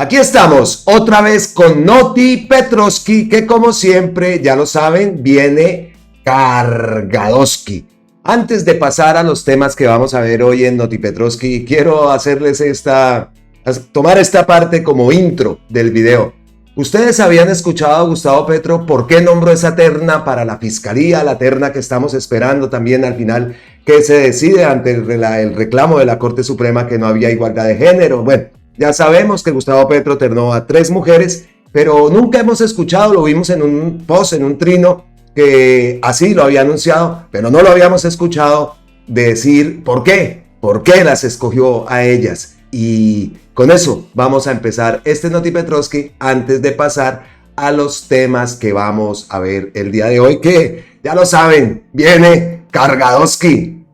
Aquí estamos otra vez con Noti Petroski, que como siempre, ya lo saben, viene cargadoski. Antes de pasar a los temas que vamos a ver hoy en Noti Petroski, quiero hacerles tomar esta parte como intro del video. Ustedes habían escuchado a Gustavo Petro por qué nombró esa terna para la fiscalía, la terna que estamos esperando también al final que se decide ante el reclamo de la Corte Suprema que no había igualdad de género. Bueno, ya sabemos que Gustavo Petro ternó a 3 mujeres, pero nunca hemos escuchado, lo vimos en un post, en un trino, que así lo había anunciado, pero no lo habíamos escuchado decir por qué las escogió a ellas. Y con eso vamos a empezar este Noti Petroski antes de pasar a los temas que vamos a ver el día de hoy, que ya lo saben, viene cargadoski.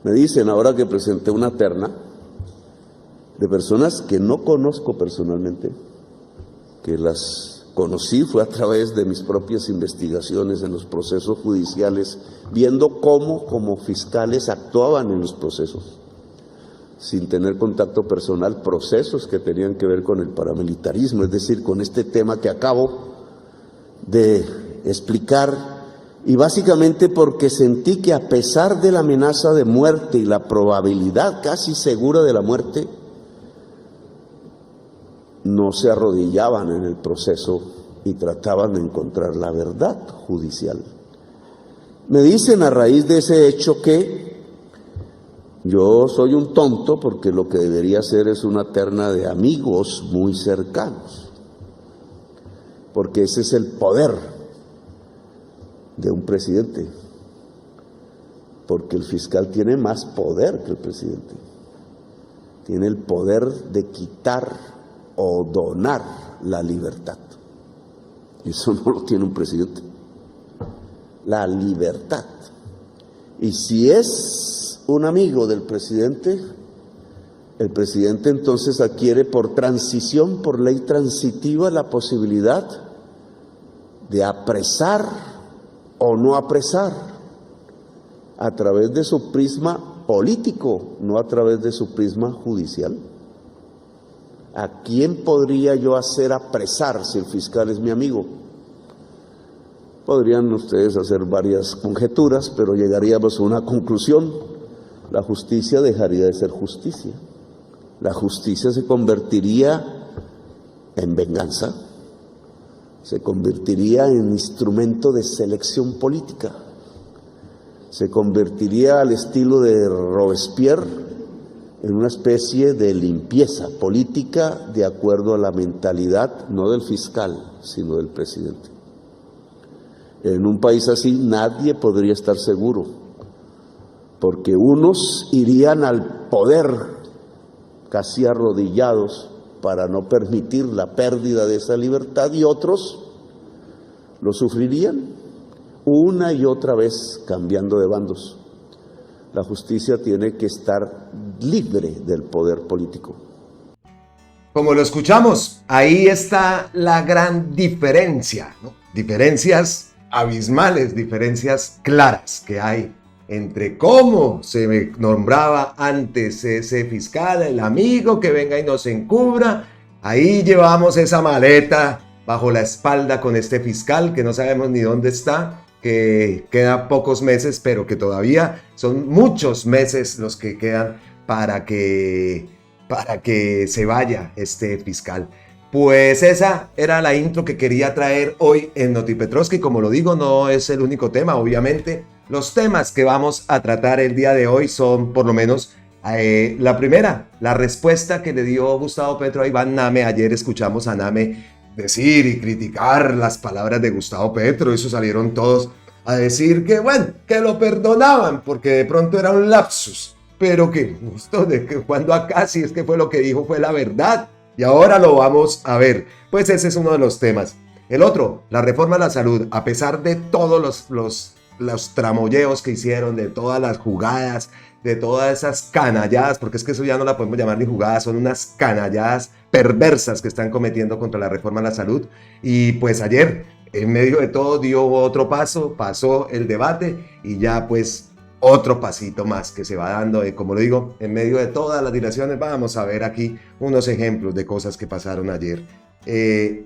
Me dicen ahora que presenté una terna de personas que no conozco personalmente, que las conocí fue a través de mis propias investigaciones en los procesos judiciales, viendo cómo como fiscales actuaban en los procesos, sin tener contacto personal, procesos que tenían que ver con el paramilitarismo, es decir, con este tema que acabo de explicar, y básicamente porque sentí que a pesar de la amenaza de muerte y la probabilidad casi segura de la muerte, no se arrodillaban en el proceso y trataban de encontrar la verdad judicial. Me dicen a raíz de ese hecho que yo soy un tonto porque lo que debería ser es una terna de amigos muy cercanos, porque ese es el poder de un presidente, porque el fiscal tiene más poder que el presidente, tiene el poder de quitar o donar la libertad. Eso no lo tiene un presidente. La libertad. Y si es un amigo del presidente, el presidente entonces adquiere por transición, por ley transitiva, la posibilidad de apresar o no apresar a través de su prisma político, no a través de su prisma judicial. ¿A quién podría yo hacer apresar si el fiscal es mi amigo? Podrían ustedes hacer varias conjeturas, pero llegaríamos a una conclusión. La justicia dejaría de ser justicia. La justicia se convertiría en venganza, se convertiría en instrumento de selección política, se convertiría al estilo de Robespierre en una especie de limpieza política de acuerdo a la mentalidad no del fiscal, sino del presidente. En un país así nadie podría estar seguro, porque unos irían al poder casi arrodillados para no permitir la pérdida de esa libertad y otros lo sufrirían una y otra vez cambiando de bandos. La justicia tiene que estar libre del poder político. Como lo escuchamos, ahí está la gran diferencia, ¿no? Diferencias abismales, diferencias claras que hay entre cómo se nombraba antes ese fiscal, el amigo que venga y nos encubra. Ahí llevamos esa maleta bajo la espalda con este fiscal que no sabemos ni dónde está, que queda pocos meses, pero que todavía son muchos meses los que quedan para que se vaya este fiscal. Pues esa era la intro que quería traer hoy en Noti Petroski. Como lo digo, no es el único tema, obviamente. Los temas que vamos a tratar el día de hoy son, por lo menos, la primera, la respuesta que le dio Gustavo Petro a Iván Name. Ayer escuchamos a Name decir y criticar las palabras de Gustavo Petro, eso salieron todos a decir que bueno, que lo perdonaban porque de pronto era un lapsus, pero que justo de que cuando acá sí es que fue lo que dijo fue la verdad y ahora lo vamos a ver. Pues ese es uno de los temas. El otro, la reforma a la salud, a pesar de todos los tramolleos que hicieron, de todas las jugadas, de todas esas canalladas, porque es que eso ya no la podemos llamar ni jugadas, son unas canalladas perversas que están cometiendo contra la reforma a la salud. Y pues ayer, en medio de todo, dio otro paso, pasó el debate y ya pues otro pasito más que se va dando, como lo digo, en medio de todas las dilaciones. Vamos a ver aquí unos ejemplos de cosas que pasaron ayer.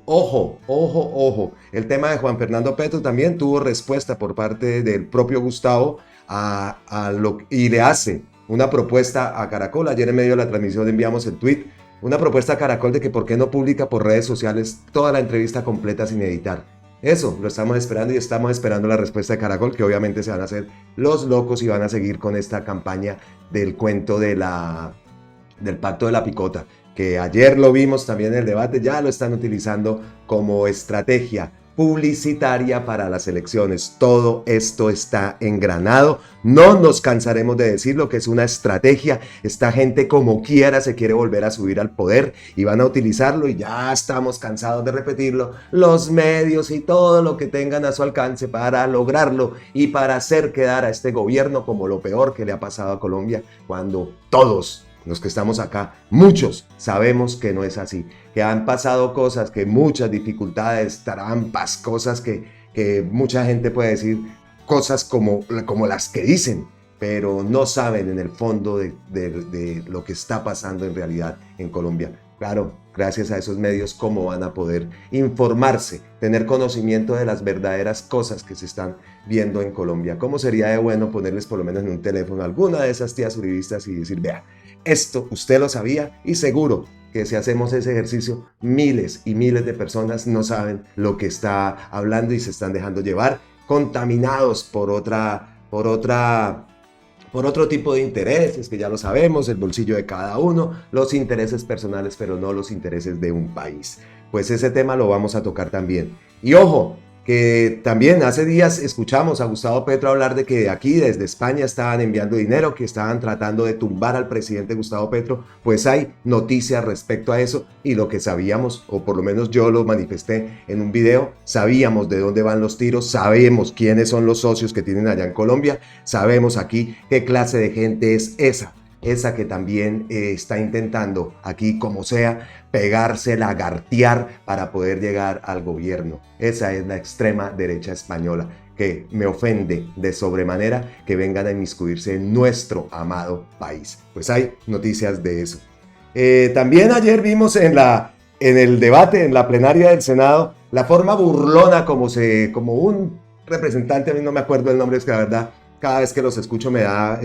Ojo, el tema de Juan Fernando Petro también tuvo respuesta por parte del propio Gustavo y le hace una propuesta a Caracol. Ayer en medio de la transmisión enviamos el tweet, una propuesta a Caracol de que por qué no publica por redes sociales toda la entrevista completa sin editar. Eso, lo estamos esperando y estamos esperando la respuesta de Caracol, que obviamente se van a hacer los locos y van a seguir con esta campaña del cuento del pacto de la picota, que ayer lo vimos también en el debate, ya lo están utilizando como estrategia publicitaria para las elecciones. Todo esto está engranado, no nos cansaremos de decirlo, que es una estrategia. Esta gente como quiera se quiere volver a subir al poder y van a utilizarlo, y ya estamos cansados de repetirlo, los medios y todo lo que tengan a su alcance para lograrlo y para hacer quedar a este gobierno como lo peor que le ha pasado a Colombia, cuando todos los que estamos acá, muchos sabemos que no es así, que han pasado cosas, que muchas dificultades, trampas, cosas que mucha gente puede decir, cosas como las que dicen, pero no saben en el fondo de lo que está pasando en realidad en Colombia. Claro, gracias a esos medios, cómo van a poder informarse, tener conocimiento de las verdaderas cosas que se están viendo en Colombia. ¿Cómo sería de bueno ponerles por lo menos en un teléfono a alguna de esas tías uribistas y decir, vea, esto usted lo sabía? Y seguro que si hacemos ese ejercicio, miles y miles de personas no saben lo que está hablando y se están dejando llevar, contaminados por otro tipo de intereses, que ya lo sabemos, el bolsillo de cada uno, los intereses personales, pero no los intereses de un país. Pues ese tema lo vamos a tocar también. Y ojo, que también hace días escuchamos a Gustavo Petro hablar de que aquí desde España estaban enviando dinero, que estaban tratando de tumbar al presidente Gustavo Petro. Pues hay noticias respecto a eso, y lo que sabíamos, o por lo menos yo lo manifesté en un video, sabíamos de dónde van los tiros, sabemos quiénes son los socios que tienen allá en Colombia, sabemos aquí qué clase de gente es esa que también está intentando aquí, como sea, pegarse, lagartear para poder llegar al gobierno. Esa es la extrema derecha española, que me ofende de sobremanera que vengan a inmiscuirse en nuestro amado país. Pues hay noticias de eso. También ayer vimos en el debate, en la plenaria del Senado, la forma burlona como un representante, a mí no me acuerdo el nombre, es que la verdad, cada vez que los escucho me da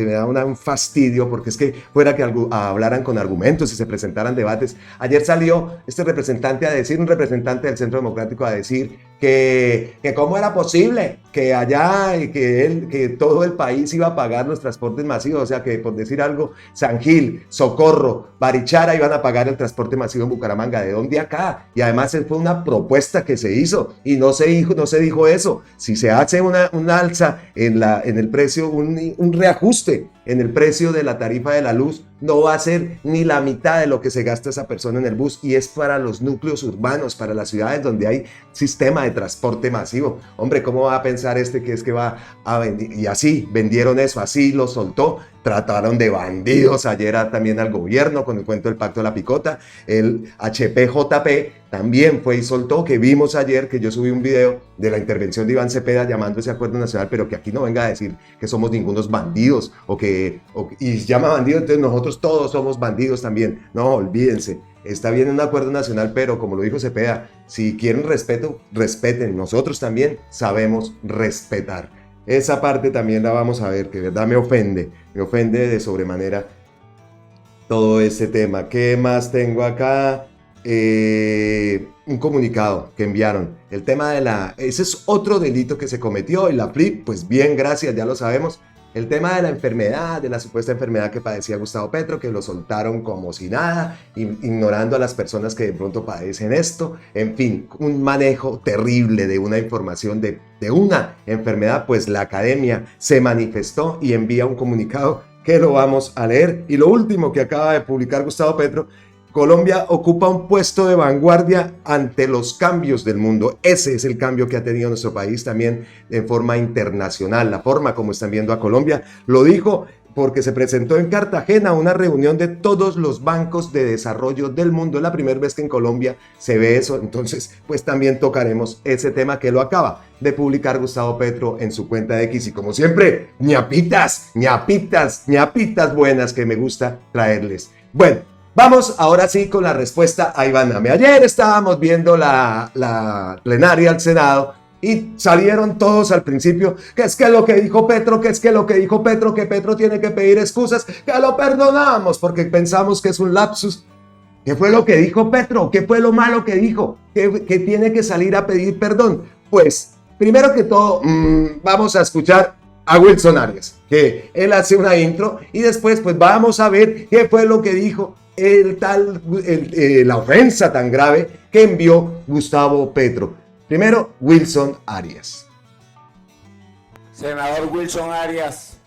un fastidio, porque es que fuera que hablaran con argumentos y se presentaran debates. Ayer salió este representante un representante del Centro Democrático a decir que cómo era posible que allá y que todo el país iba a pagar los transportes masivos, o sea que, por decir algo, San Gil, Socorro, Barichara iban a pagar el transporte masivo en Bucaramanga. ¿De dónde acá? Y además fue una propuesta que se hizo y no se dijo eso. Si se hace un alza en el precio, un reajuste en el precio de la tarifa de la luz, no va a ser ni la mitad de lo que se gasta esa persona en el bus, y es para los núcleos urbanos, para las ciudades donde hay sistema de transporte masivo. Hombre, ¿cómo va a pensar que es que va a vender? Y así vendieron eso, así lo soltó. Trataron de bandidos ayer también al gobierno con el cuento del pacto de la picota. El HPJP también fue y soltó, que vimos ayer, que yo subí un video de la intervención de Iván Cepeda llamando ese acuerdo nacional, pero que aquí no venga a decir que somos ningunos bandidos y llama bandido, entonces nosotros todos somos bandidos también. No, olvídense. Está bien un acuerdo nacional, pero como lo dijo Cepeda, si quieren respeto, respeten. Nosotros también sabemos respetar. Esa parte también la vamos a ver, que de verdad me ofende de sobremanera todo ese tema. ¿Qué más tengo acá? Un comunicado que enviaron. El tema ese es otro delito que se cometió, y la FLIP, pues bien, gracias, ya lo sabemos. El tema de la enfermedad, de la supuesta enfermedad que padecía Gustavo Petro, que lo soltaron como si nada, ignorando a las personas que de pronto padecen esto. En fin, un manejo terrible de una información de una enfermedad. Pues la academia se manifestó y envía un comunicado que lo vamos a leer. Y lo último que acaba de publicar Gustavo Petro: Colombia ocupa un puesto de vanguardia ante los cambios del mundo. Ese es el cambio que ha tenido nuestro país también en forma internacional, la forma como están viendo a Colombia. Lo dijo porque se presentó en Cartagena una reunión de todos los bancos de desarrollo del mundo. Es la primera vez que en Colombia se ve eso, entonces pues también tocaremos ese tema que lo acaba de publicar Gustavo Petro en su cuenta de X. Y como siempre, ñapitas, ñapitas, ñapitas buenas que me gusta traerles. Bueno, vamos ahora sí con la respuesta a Iván Name. Ayer estábamos viendo la plenaria del Senado y salieron todos al principio, que es que lo que dijo Petro, que es que lo que dijo Petro, que Petro tiene que pedir excusas, que lo perdonamos porque pensamos que es un lapsus. ¿Qué fue lo que dijo Petro? ¿Qué fue lo malo que dijo? ¿Que tiene que salir a pedir perdón? Pues, primero que todo, vamos a escuchar a Wilson Arias, que él hace una intro y después pues vamos a ver qué fue lo que dijo la ofensa tan grave que envió Gustavo Petro. Primero, Wilson Arias. Senador Wilson Arias.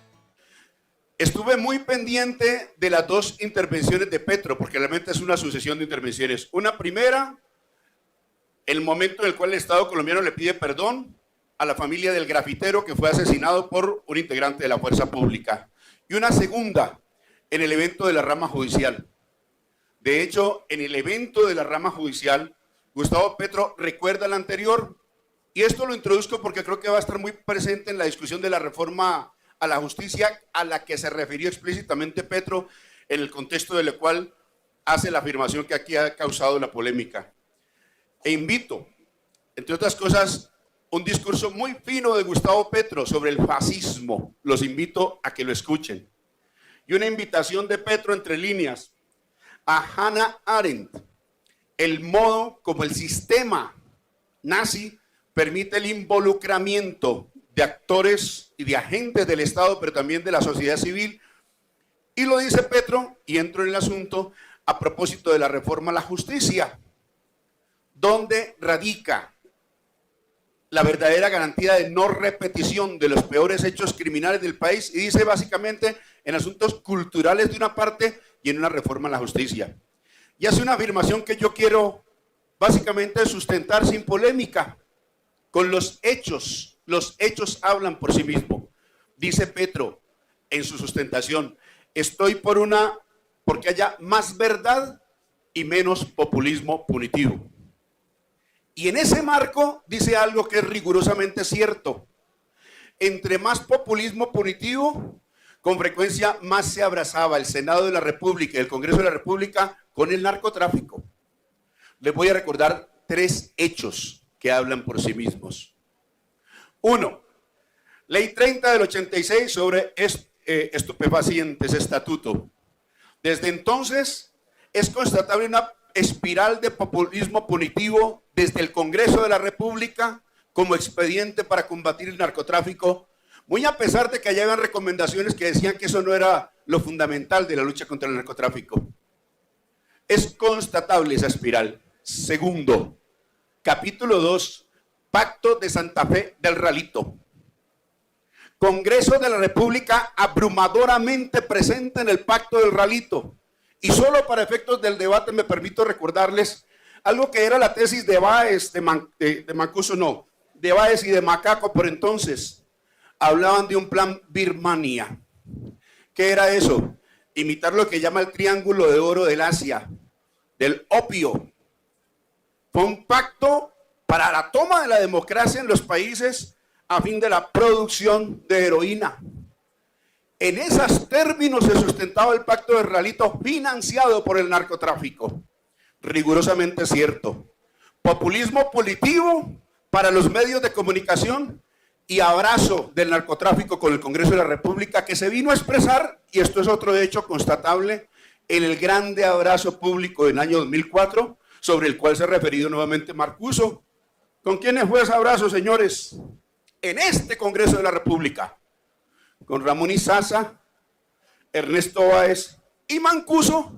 Estuve muy pendiente de las dos intervenciones de Petro, porque realmente es una sucesión de intervenciones. Una primera, el momento en el cual el Estado colombiano le pide perdón a la familia del grafitero que fue asesinado por un integrante de la fuerza pública. Y una segunda, en el evento de la rama judicial. De hecho, en el evento de la rama judicial, Gustavo Petro recuerda el anterior, y esto lo introduzco porque creo que va a estar muy presente en la discusión de la reforma a la justicia a la que se refirió explícitamente Petro, en el contexto de lo cual hace la afirmación que aquí ha causado la polémica. E invito, entre otras cosas, un discurso muy fino de Gustavo Petro sobre el fascismo. Los invito a que lo escuchen. Y una invitación de Petro entre líneas a Hannah Arendt, el modo como el sistema nazi permite el involucramiento de actores y de agentes del Estado, pero también de la sociedad civil. Y lo dice Petro, y entro en el asunto, a propósito de la reforma a la justicia, donde radica la verdadera garantía de no repetición de los peores hechos criminales del país, y dice básicamente en asuntos culturales de una parte y en una reforma a la justicia. Y hace una afirmación que yo quiero básicamente sustentar sin polémica, con los hechos. Los hechos hablan por sí mismos. Dice Petro en su sustentación, estoy porque haya más verdad y menos populismo punitivo. Y en ese marco dice algo que es rigurosamente cierto. Entre más populismo punitivo, con frecuencia más se abrazaba el Senado de la República y el Congreso de la República con el narcotráfico. Les voy a recordar 3 hechos que hablan por sí mismos. 1. Ley 30 del 86 sobre estupefacientes, estatuto. Desde entonces es constatable una espiral de populismo punitivo desde el Congreso de la República como expediente para combatir el narcotráfico, muy a pesar de que allá habían recomendaciones que decían que eso no era lo fundamental de la lucha contra el narcotráfico. Es constatable esa espiral. Segundo, capítulo 2, Pacto de Santa Fe del Ralito. Congreso de la República abrumadoramente presente en el Pacto del Ralito. Y solo para efectos del debate me permito recordarles algo que era la tesis de Báez, de Mancuso, no, de Báez y de Macaco por entonces. Hablaban de un plan Birmania. ¿Qué era eso? Imitar lo que llama el Triángulo de Oro del Asia, del opio. Fue un pacto para la toma de la democracia en los países a fin de la producción de heroína. En esos términos se sustentaba el Pacto de Ralito financiado por el narcotráfico. Rigurosamente cierto. Populismo punitivo para los medios de comunicación y abrazo del narcotráfico con el Congreso de la República, que se vino a expresar, y esto es otro hecho constatable, en el grande abrazo público del año 2004, sobre el cual se ha referido nuevamente Marcuso. ¿Con quiénes fue ese abrazo, señores? En este Congreso de la República, con Ramón Isaza, Ernesto Báez y Mancuso,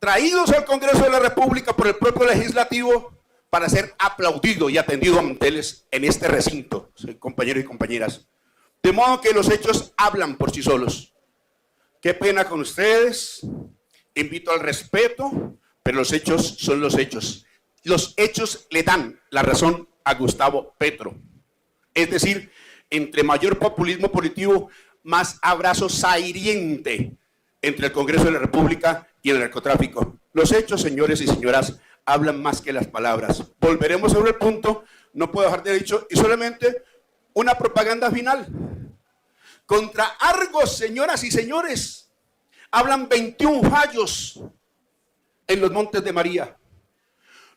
traídos al Congreso de la República por el propio legislativo para ser aplaudido y atendido a manteles en este recinto, compañeros y compañeras. De modo que los hechos hablan por sí solos. Qué pena con ustedes, invito al respeto, pero los hechos son los hechos. Los hechos le dan la razón a Gustavo Petro. Es decir, entre mayor populismo punitivo, más abrazo sahiriente entre el Congreso de la República y el narcotráfico. Los hechos, señores y señoras, hablan más que las palabras. Volveremos sobre el punto, no puedo dejar de dicho, y solamente una propaganda final. Contra Argos, señoras y señores, hablan 21 fallos en los Montes de María.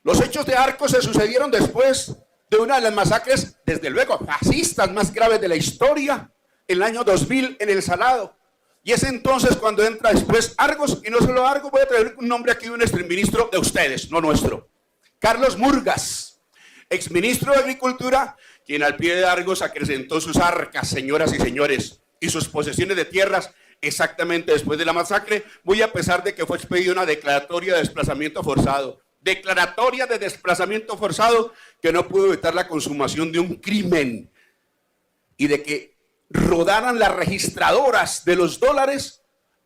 Los hechos de Argos se sucedieron después de una de las masacres, desde luego, fascistas más graves de la historia, en el año 2000 en El Salado. Y es entonces cuando entra después Argos, y no solo Argos, voy a traer un nombre aquí de un exministro de ustedes, no nuestro. Carlos Murgas, exministro de Agricultura, quien al pie de Argos acrecentó sus arcas, señoras y señores, y sus posesiones de tierras exactamente después de la masacre, muy a pesar de que fue expedida una declaratoria de desplazamiento forzado. Declaratoria de desplazamiento forzado que no pudo evitar la consumación de un crimen y de que rodaran las registradoras de los dólares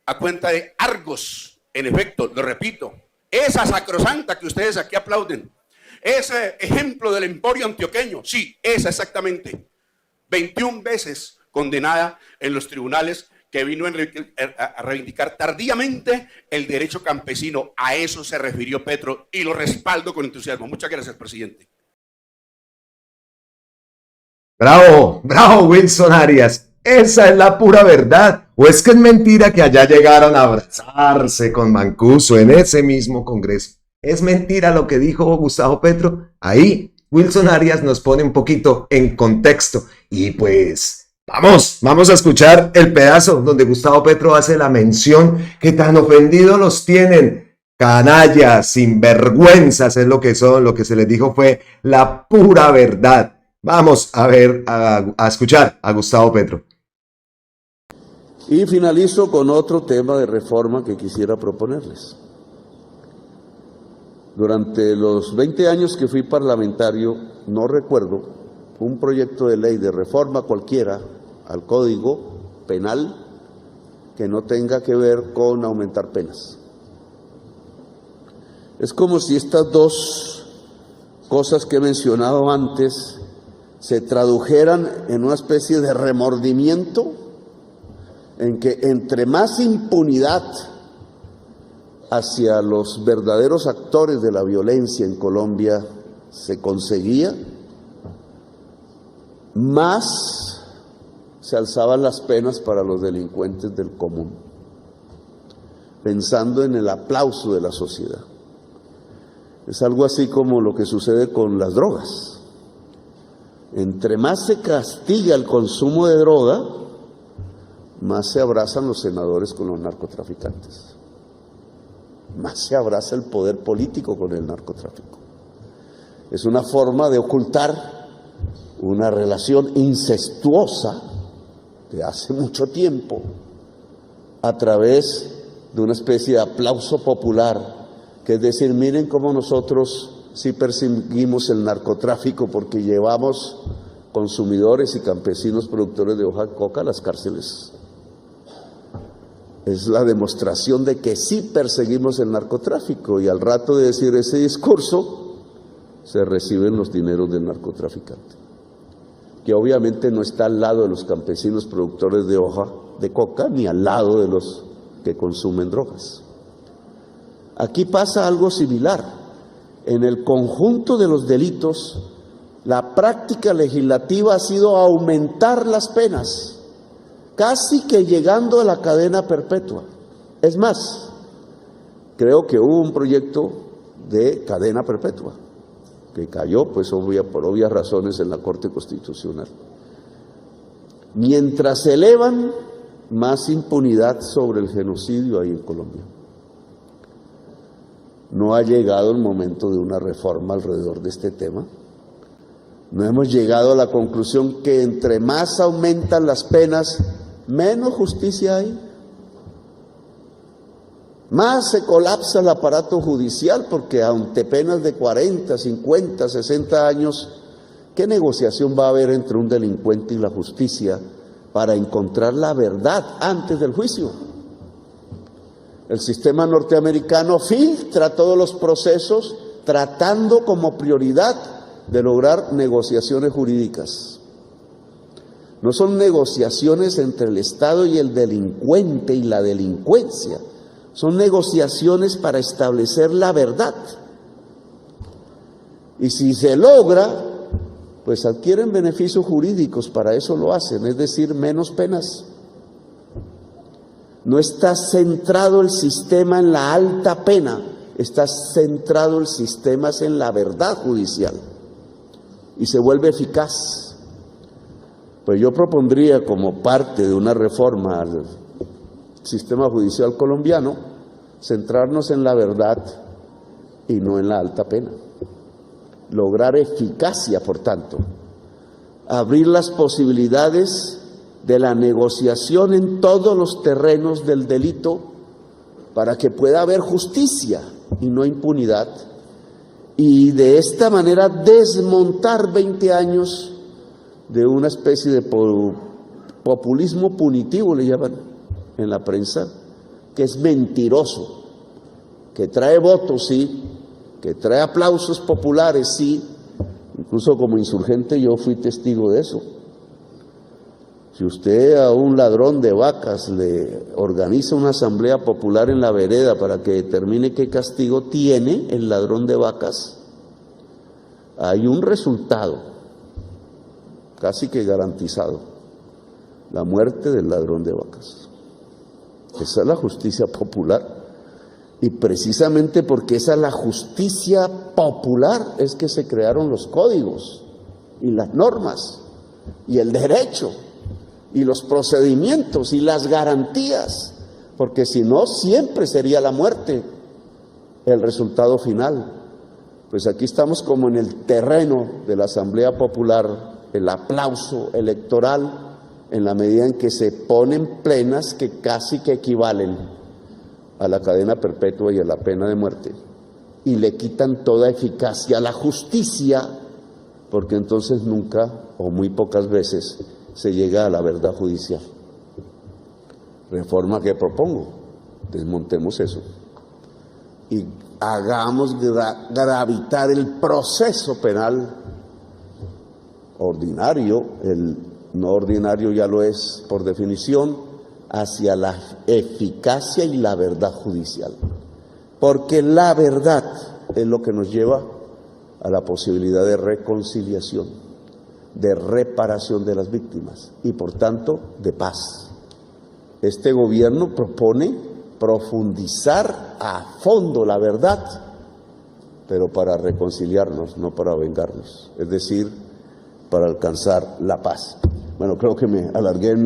a cuenta de Argos. En efecto, lo repito, esa sacrosanta que ustedes aquí aplauden, ese ejemplo del emporio antioqueño, sí, esa exactamente, 21 veces condenada en los tribunales, que vino a reivindicar tardíamente el derecho campesino. A eso se refirió Petro y lo respaldo con entusiasmo. Muchas gracias, presidente. Bravo, bravo, Wilson Arias. Esa es la pura verdad. ¿O es que es mentira que allá llegaron a abrazarse con Mancuso en ese mismo Congreso? ¿Es mentira lo que dijo Gustavo Petro? Ahí Wilson Arias nos pone un poquito en contexto. Y pues vamos a escuchar el pedazo donde Gustavo Petro hace la mención que tan ofendidos los tienen. Canallas, sinvergüenzas es lo que son, lo que se les dijo fue la pura verdad. Vamos a ver, a escuchar a Gustavo Petro. Y finalizo con otro tema de reforma que quisiera proponerles. Durante los 20 años que fui parlamentario, no recuerdo un proyecto de ley de reforma cualquiera al Código Penal que no tenga que ver con aumentar penas. Es como si estas dos cosas que he mencionado antes se tradujeran en una especie de remordimiento en que entre más impunidad hacia los verdaderos actores de la violencia en Colombia se conseguía, más se alzaban las penas para los delincuentes del común, pensando en el aplauso de la sociedad. Es algo así como lo que sucede con las drogas. Entre más se castiga el consumo de droga, más se abrazan los senadores con los narcotraficantes, más se abraza el poder político con el narcotráfico. Es una forma de ocultar una relación incestuosa de hace mucho tiempo a través de una especie de aplauso popular, que es decir, miren cómo nosotros sí perseguimos el narcotráfico porque llevamos consumidores y campesinos productores de hoja de coca a las cárceles. Es la demostración de que sí perseguimos el narcotráfico, y al rato de decir ese discurso se reciben los dineros del narcotraficante, que obviamente no está al lado de los campesinos productores de hoja de coca ni al lado de los que consumen drogas. Aquí pasa algo similar. En el conjunto de los delitos, la práctica legislativa ha sido aumentar las penas, casi que llegando a la cadena perpetua. Es más, creo que hubo un proyecto de cadena perpetua que cayó, pues por obvias razones, en la Corte Constitucional. Mientras se elevan, más impunidad sobre el genocidio hay en Colombia. No ha llegado el momento de una reforma alrededor de este tema. No hemos llegado a la conclusión que entre más aumentan las penas, menos justicia hay. Más se colapsa el aparato judicial, porque ante penas de 40, 50, 60 años, ¿qué negociación va a haber entre un delincuente y la justicia para encontrar la verdad antes del juicio? El sistema norteamericano filtra todos los procesos tratando como prioridad de lograr negociaciones jurídicas. No son negociaciones entre el Estado y el delincuente y la delincuencia. Son negociaciones para establecer la verdad. Y si se logra, pues adquieren beneficios jurídicos, para eso lo hacen, es decir, menos penas. No está centrado el sistema en la alta pena, está centrado el sistema en la verdad judicial y se vuelve eficaz. Pues yo propondría, como parte de una reforma al sistema judicial colombiano, centrarnos en la verdad y no en la alta pena. Lograr eficacia, por tanto, abrir las posibilidades de la negociación en todos los terrenos del delito para que pueda haber justicia y no impunidad, y de esta manera desmontar 20 años de una especie de populismo punitivo, le llaman en la prensa, que es mentiroso, que trae votos, sí, que trae aplausos populares, sí. Incluso como insurgente yo fui testigo de eso. Si usted a un ladrón de vacas le organiza una asamblea popular en la vereda para que determine qué castigo tiene el ladrón de vacas, hay un resultado casi que garantizado: la muerte del ladrón de vacas. Esa es la justicia popular. Y precisamente porque esa es la justicia popular es que se crearon los códigos y las normas y el derecho y los procedimientos y las garantías, porque si no, siempre sería la muerte el resultado final. Pues aquí estamos como en el terreno de la Asamblea Popular, el aplauso electoral, en la medida en que se ponen penas que casi que equivalen a la cadena perpetua y a la pena de muerte, y le quitan toda eficacia a la justicia, porque entonces nunca o muy pocas veces se llega a la verdad judicial. Reforma que propongo: desmontemos eso y hagamos gravitar el proceso penal ordinario, el no ordinario ya lo es por definición, hacia la eficacia y la verdad judicial, porque la verdad es lo que nos lleva a la posibilidad de reconciliación, de reparación de las víctimas y por tanto de paz. Este gobierno propone profundizar a fondo la verdad, pero para reconciliarnos, no para vengarnos, es decir, para alcanzar la paz. Bueno, creo que me alargué en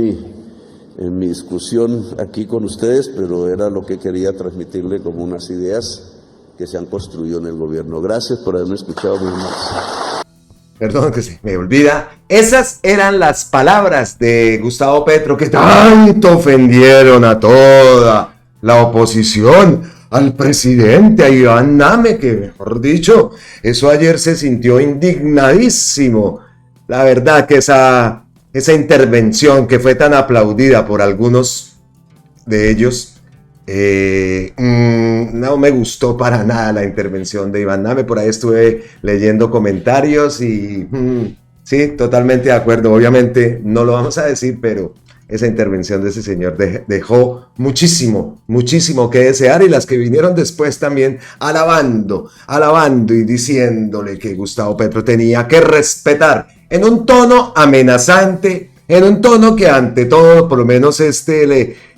mi discusión aquí con ustedes, pero era lo que quería transmitirle como unas ideas que se han construido en el gobierno. Gracias por haberme escuchado, muy mal. Perdón que se me olvida. Esas eran las palabras de Gustavo Petro, que tanto ofendieron a toda la oposición, al presidente, a Iván Name, que mejor dicho, eso ayer se sintió indignadísimo. La verdad que esa intervención que fue tan aplaudida por algunos de ellos, no me gustó para nada la intervención de Iván Name. Por ahí estuve leyendo comentarios y sí, totalmente de acuerdo. Obviamente no lo vamos a decir, pero esa intervención de ese señor dejó muchísimo que desear, y las que vinieron después también alabando y diciéndole que Gustavo Petro tenía que respetar, en un tono amenazante, en un tono que ante todo, por lo menos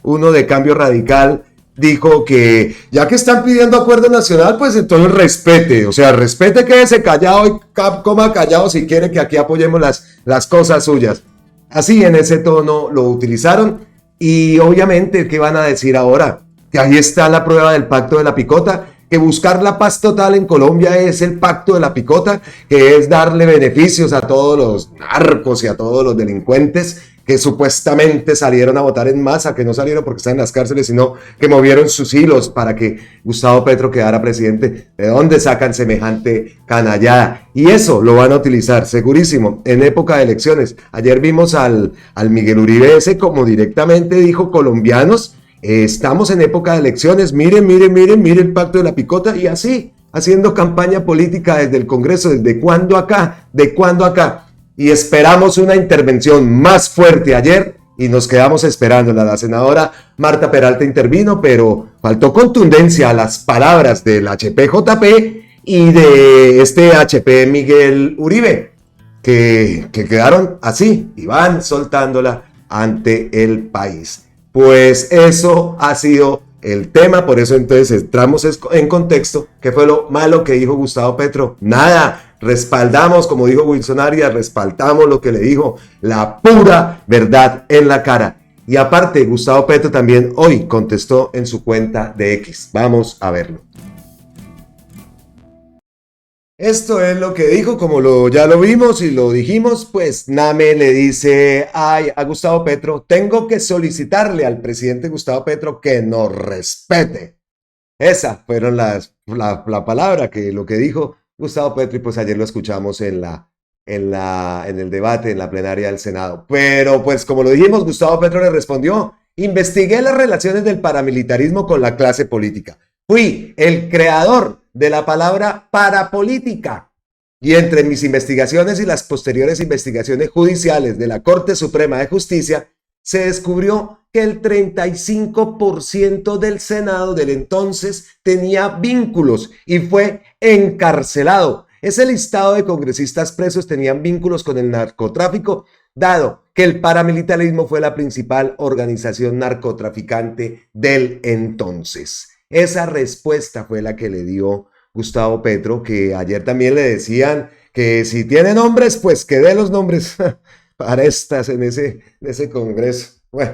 uno de Cambio Radical, dijo que ya que están pidiendo acuerdo nacional, pues entonces respete, o sea, respete, quédese callado y coma callado si quiere que aquí apoyemos las cosas suyas. Así, en ese tono lo utilizaron, y obviamente, ¿qué van a decir ahora? Que ahí está la prueba del pacto de la picota, que buscar la paz total en Colombia es el pacto de la picota, que es darle beneficios a todos los narcos y a todos los delincuentes que supuestamente salieron a votar en masa, que no salieron porque están en las cárceles, sino que movieron sus hilos para que Gustavo Petro quedara presidente. ¿De dónde sacan semejante canallada? Y eso lo van a utilizar, segurísimo, en época de elecciones. Ayer vimos al Miguel Uribe ese como directamente dijo: colombianos, estamos en época de elecciones, miren el pacto de la picota, y así, haciendo campaña política desde el Congreso. ¿De cuándo acá? y esperamos una intervención más fuerte ayer y nos quedamos esperándola. La senadora Marta Peralta intervino, pero faltó contundencia a las palabras del HPJP y de este HP Miguel Uribe, que quedaron así y van soltándola ante el país. Pues eso ha sido el tema, por eso entonces entramos en contexto. ¿Qué fue lo malo que dijo Gustavo Petro? Nada, respaldamos, como dijo Wilson Arias, respaldamos lo que le dijo, la pura verdad en la cara. Y aparte, Gustavo Petro también hoy contestó en su cuenta de X. Vamos a verlo. Esto es lo que dijo, como ya lo vimos y lo dijimos, pues Name le dice a Gustavo Petro, tengo que solicitarle al presidente Gustavo Petro que nos respete. Esa fueron la palabra lo que dijo Gustavo Petro, y pues ayer lo escuchamos en el debate, en la plenaria del Senado. Pero pues como lo dijimos, Gustavo Petro le respondió, investigué las relaciones del paramilitarismo con la clase política. Fui el creador de la palabra parapolítica, y entre mis investigaciones y las posteriores investigaciones judiciales de la Corte Suprema de Justicia se descubrió que el 35% del Senado del entonces tenía vínculos y fue encarcelado. Ese listado de congresistas presos tenían vínculos con el narcotráfico, dado que el paramilitarismo fue la principal organización narcotraficante del entonces. Esa respuesta fue la que le dio Gustavo Petro, que ayer también le decían que si tiene nombres, pues que dé los nombres para estas en ese congreso. Bueno,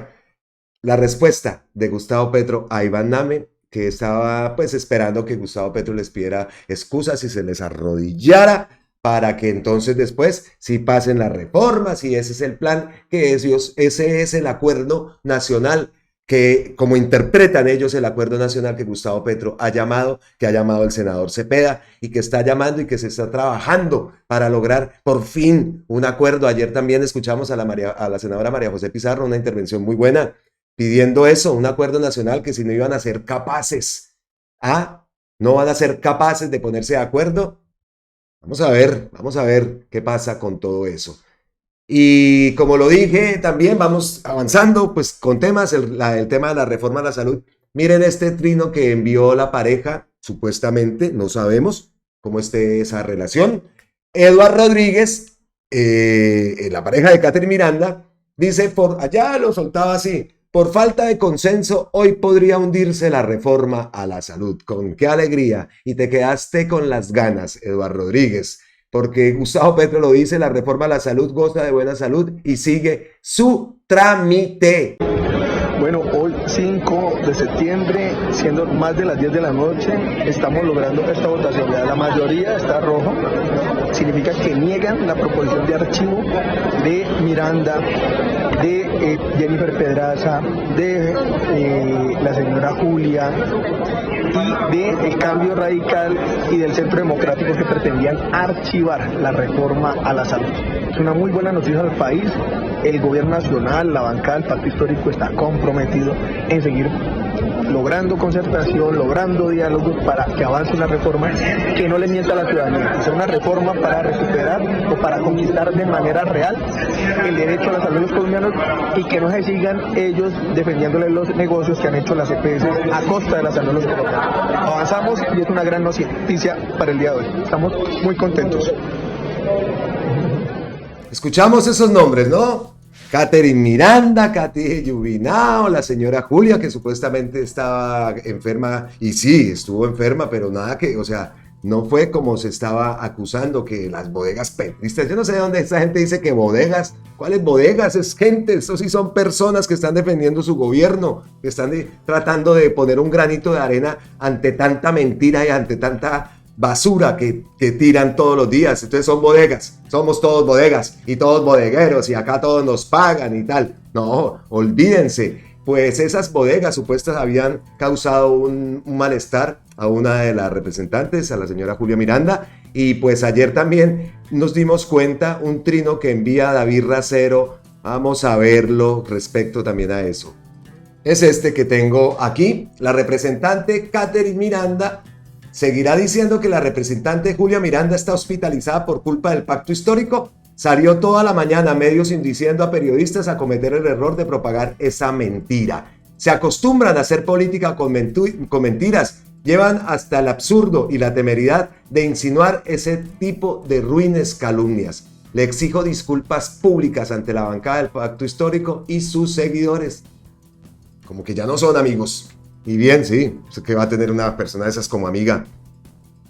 la respuesta de Gustavo Petro a Iván Name, que estaba pues esperando que Gustavo Petro les pidiera excusas y se les arrodillara para que entonces después sí pasen las reformas, y ese es el plan, que ese es el acuerdo nacional, que como interpretan ellos el acuerdo nacional que Gustavo Petro ha llamado, que ha llamado el senador Cepeda, y que está llamando y que se está trabajando para lograr por fin un acuerdo. Ayer también escuchamos a la senadora María José Pizarro, una intervención muy buena, pidiendo eso, un acuerdo nacional, que si no iban a ser capaces, no van a ser capaces de ponerse de acuerdo. Vamos a ver qué pasa con todo eso. Y como lo dije, también vamos avanzando pues con temas, el tema de la reforma a la salud. Miren este trino que envió la pareja, supuestamente, no sabemos cómo esté esa relación. Eduardo Rodríguez, la pareja de Catherine Miranda, dice, allá lo soltaba así, por falta de consenso, hoy podría hundirse la reforma a la salud. Con qué alegría, y te quedaste con las ganas, Eduardo Rodríguez. Porque Gustavo Petro lo dice, la reforma a la salud goza de buena salud y sigue su trámite. Bueno, hoy 5 de septiembre, siendo más de las 10 de la noche, estamos logrando esta votación. La mayoría está rojo, significa que niegan la proposición de archivo de Miranda, de Jennifer Pedraza, de la señora Julia y de El Cambio Radical y del Centro Democrático, que pretendían archivar la reforma a la salud. Es una muy buena noticia al país. El gobierno nacional, la bancada del Pacto Histórico está comprometido en seguir logrando concertación, logrando diálogos para que avance una reforma que no le mienta a la ciudadanía, que sea una reforma para recuperar o para conquistar de manera real el derecho a la salud de los colombianos, y que no se sigan ellos defendiéndole los negocios que han hecho las EPS a costa de la salud de los colombianos. Avanzamos y es una gran noticia para el día de hoy. Estamos muy contentos. Escuchamos esos nombres, ¿no? Catherine Miranda, Katy Yubinao, la señora Julia, que supuestamente estaba enferma, y sí, estuvo enferma, pero nada o sea, no fue como se estaba acusando, que las bodegas petristas. Yo no sé de dónde esta gente dice que bodegas. ¿Cuáles bodegas? Es gente, estos sí son personas que están defendiendo su gobierno, que están tratando de poner un granito de arena ante tanta mentira y ante tanta basura que tiran todos los días. Entonces son bodegas, somos todos bodegas y todos bodegueros, y acá todos nos pagan y tal. No, olvídense. Pues esas bodegas supuestas habían causado un malestar a una de las representantes, a la señora Julia Miranda, y pues ayer también nos dimos cuenta, un trino que envía David Racero. Vamos a verlo respecto también a eso. Es este que tengo aquí. La representante Catherine Miranda seguirá diciendo que la representante Julia Miranda está hospitalizada por culpa del pacto histórico. Salió toda la mañana medios indiciendo a periodistas a cometer el error de propagar esa mentira. Se acostumbran a hacer política con mentiras, llevan hasta el absurdo y la temeridad de insinuar ese tipo de ruines calumnias. Le exijo disculpas públicas ante la bancada del Pacto Histórico y sus seguidores. Como que ya no son amigos. Y bien, sí, que va a tener una persona de esas como amiga.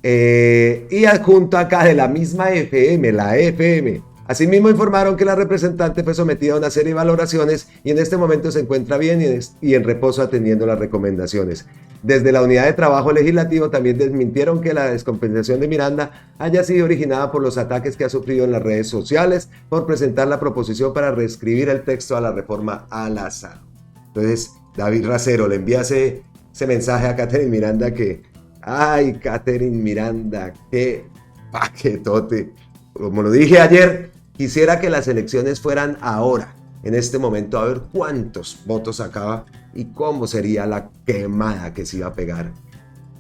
Y adjunto acá de la misma FM, la FM. Asimismo informaron que la representante fue sometida a una serie de valoraciones y en este momento se encuentra bien y en reposo atendiendo las recomendaciones. Desde la Unidad de Trabajo Legislativo también desmintieron que la descompensación de Miranda haya sido originada por los ataques que ha sufrido en las redes sociales por presentar la proposición para reescribir el texto a la reforma al azar. Entonces, David Racero le envía ese mensaje a Catherine Miranda que, ay, Catherine Miranda, qué paquetote. Como lo dije ayer, quisiera que las elecciones fueran ahora, en este momento, a ver cuántos votos sacaba y cómo sería la quemada que se iba a pegar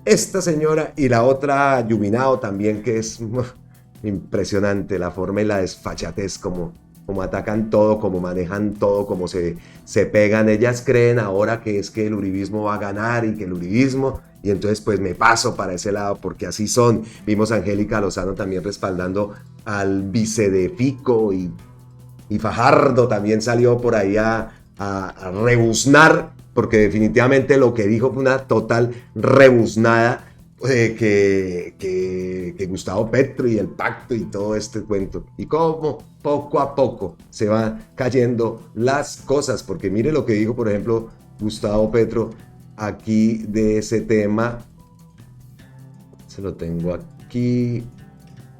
esta señora y la otra Yubinao también, que es impresionante la forma y la desfachatez, como atacan todo, como manejan todo, como se pegan. Ellas creen ahora que es que el uribismo va a ganar y que el uribismo, y entonces pues me paso para ese lado porque así son. Vimos a Angélica Lozano también respaldando al vice de Fico y Fajardo también salió por ahí a rebuznar, porque definitivamente lo que dijo fue una total rebuznada, que Gustavo Petro y el pacto y todo este cuento, y cómo poco a poco se van cayendo las cosas, porque mire lo que dijo, por ejemplo, Gustavo Petro aquí de ese tema. Se lo tengo aquí.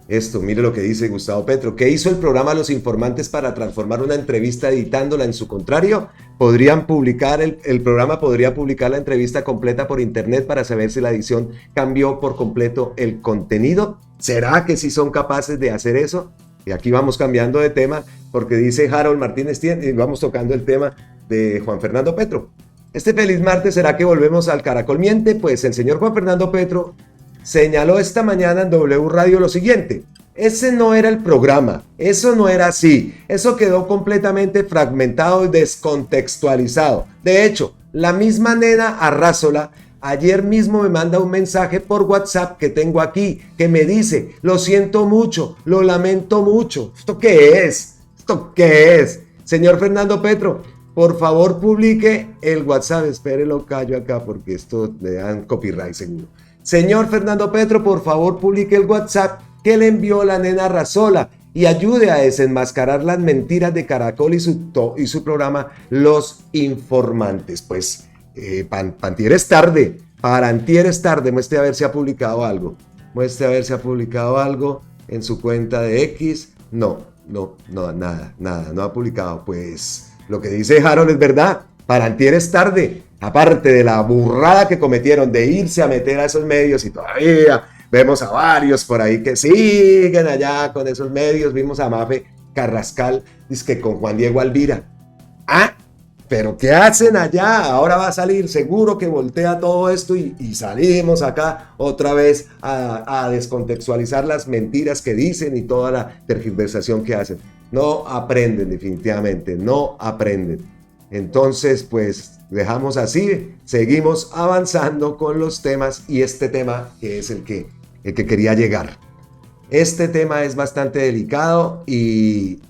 Esto, mire lo que dice Gustavo Petro. ¿Qué hizo el programa Los Informantes para transformar una entrevista editándola en su contrario? El programa podría publicar la entrevista completa por internet para saber si la edición cambió por completo el contenido. ¿Será que sí son capaces de hacer eso? Y aquí vamos cambiando de tema porque dice Harold Martínez y vamos tocando el tema de Juan Fernando Petro. Este feliz martes, ¿será que volvemos al Caracol Miente? Pues el señor Juan Fernando Petro señaló esta mañana en W Radio lo siguiente: ese no era el programa, eso no era así, eso quedó completamente fragmentado y descontextualizado. De hecho, la misma nena Arrázola ayer mismo me manda un mensaje por WhatsApp que tengo aquí, que me dice: lo siento mucho, lo lamento mucho. ¿Esto qué es? ¿Esto qué es? Señor Fernando Petro, por favor publique el WhatsApp. Espérelo, callo acá porque esto le dan copyright seguro. Señor Fernando Petro, por favor publique el WhatsApp que le envió la nena Arrázola y ayude a desenmascarar las mentiras de Caracol y su programa Los Informantes. Pues Pantier es tarde, para antier es tarde. Muestre a ver si ha publicado algo. Muestre a ver si ha publicado algo en su cuenta de X. No, nada, no ha publicado. Pues lo que dice Harold es verdad, para antier es tarde. Aparte de la burrada que cometieron de irse a meter a esos medios, y todavía vemos a varios por ahí que siguen allá con esos medios. Vimos a Mafe Carrascal, dizque con Juan Diego Alvira. Pero ¿qué hacen allá? Ahora va a salir, seguro que voltea todo esto y salimos acá otra vez a descontextualizar las mentiras que dicen y toda la tergiversación que hacen. No aprenden, definitivamente, no aprenden. Entonces, pues dejamos así, seguimos avanzando con los temas y este tema que es el que quería llegar. Este tema es bastante delicado y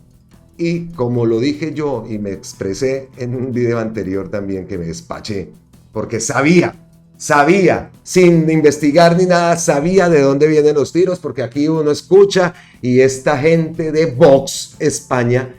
como lo dije yo y me expresé en un video anterior también que me despaché, porque sabía, sin investigar ni nada, sabía de dónde vienen los tiros, porque aquí uno escucha y esta gente de Vox España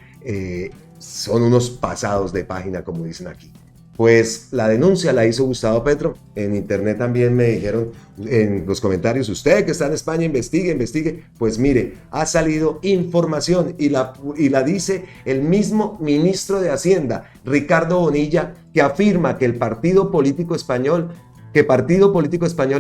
son unos pasados de página, como dicen aquí. Pues la denuncia la hizo Gustavo Petro. En internet también me dijeron en los comentarios: usted que está en España, investigue. Pues mire, ha salido información y la dice el mismo ministro de Hacienda, Ricardo Bonilla, que afirma que partido político español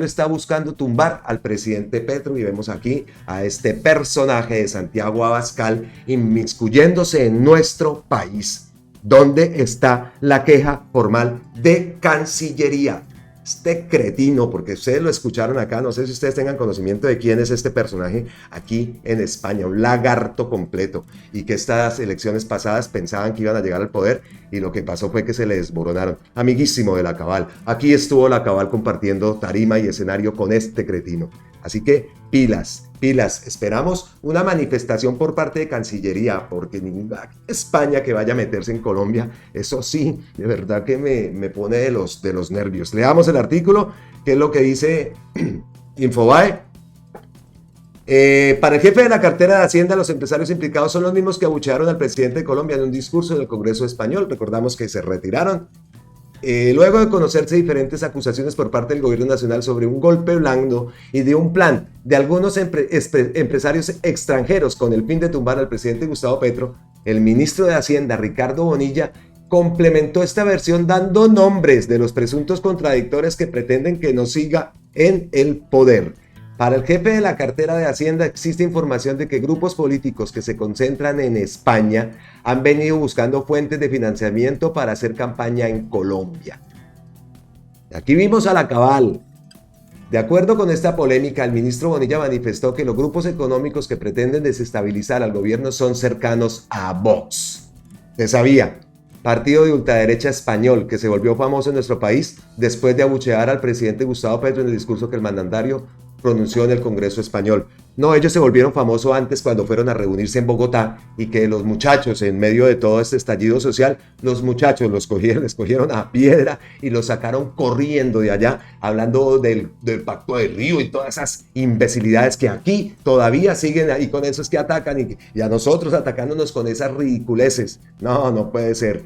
está buscando tumbar al presidente Petro, y vemos aquí a este personaje de Santiago Abascal inmiscuyéndose en nuestro país. ¿Dónde está la queja formal de Cancillería? Este cretino, porque ustedes lo escucharon acá, no sé si ustedes tengan conocimiento de quién es este personaje aquí en España, un lagarto completo, y que estas elecciones pasadas pensaban que iban a llegar al poder y lo que pasó fue que se le desmoronaron. Amiguísimo de la Cabal, aquí estuvo la Cabal compartiendo tarima y escenario con este cretino. Así que pilas, pilas, esperamos una manifestación por parte de Cancillería, porque ninguna España que vaya a meterse en Colombia, eso sí, de verdad que me pone de los nervios. Leamos el artículo, que es lo que dice Infobae. Para el jefe de la cartera de Hacienda, los empresarios implicados son los mismos que abuchearon al presidente de Colombia en un discurso del Congreso Español. Recordamos que se retiraron. Luego de conocerse diferentes acusaciones por parte del gobierno nacional sobre un golpe blando y de un plan de algunos empresarios extranjeros con el fin de tumbar al presidente Gustavo Petro, el ministro de Hacienda, Ricardo Bonilla, complementó esta versión dando nombres de los presuntos contradictores que pretenden que no siga en el poder. Para el jefe de la cartera de Hacienda existe información de que grupos políticos que se concentran en España han venido buscando fuentes de financiamiento para hacer campaña en Colombia. Aquí vimos a la Cabal. De acuerdo con esta polémica, el ministro Bonilla manifestó que los grupos económicos que pretenden desestabilizar al gobierno son cercanos a Vox. Se sabía. Partido de ultraderecha español que se volvió famoso en nuestro país después de abuchear al presidente Gustavo Petro en el discurso que el mandatario pronunció en el Congreso Español. No, ellos se volvieron famosos antes cuando fueron a reunirse en Bogotá y que los muchachos, en medio de todo este estallido social, los muchachos les cogieron a piedra y los sacaron corriendo de allá, hablando del Pacto de Río y todas esas imbecilidades que aquí todavía siguen ahí, con eso es que atacan y a nosotros atacándonos con esas ridiculeces. No puede ser.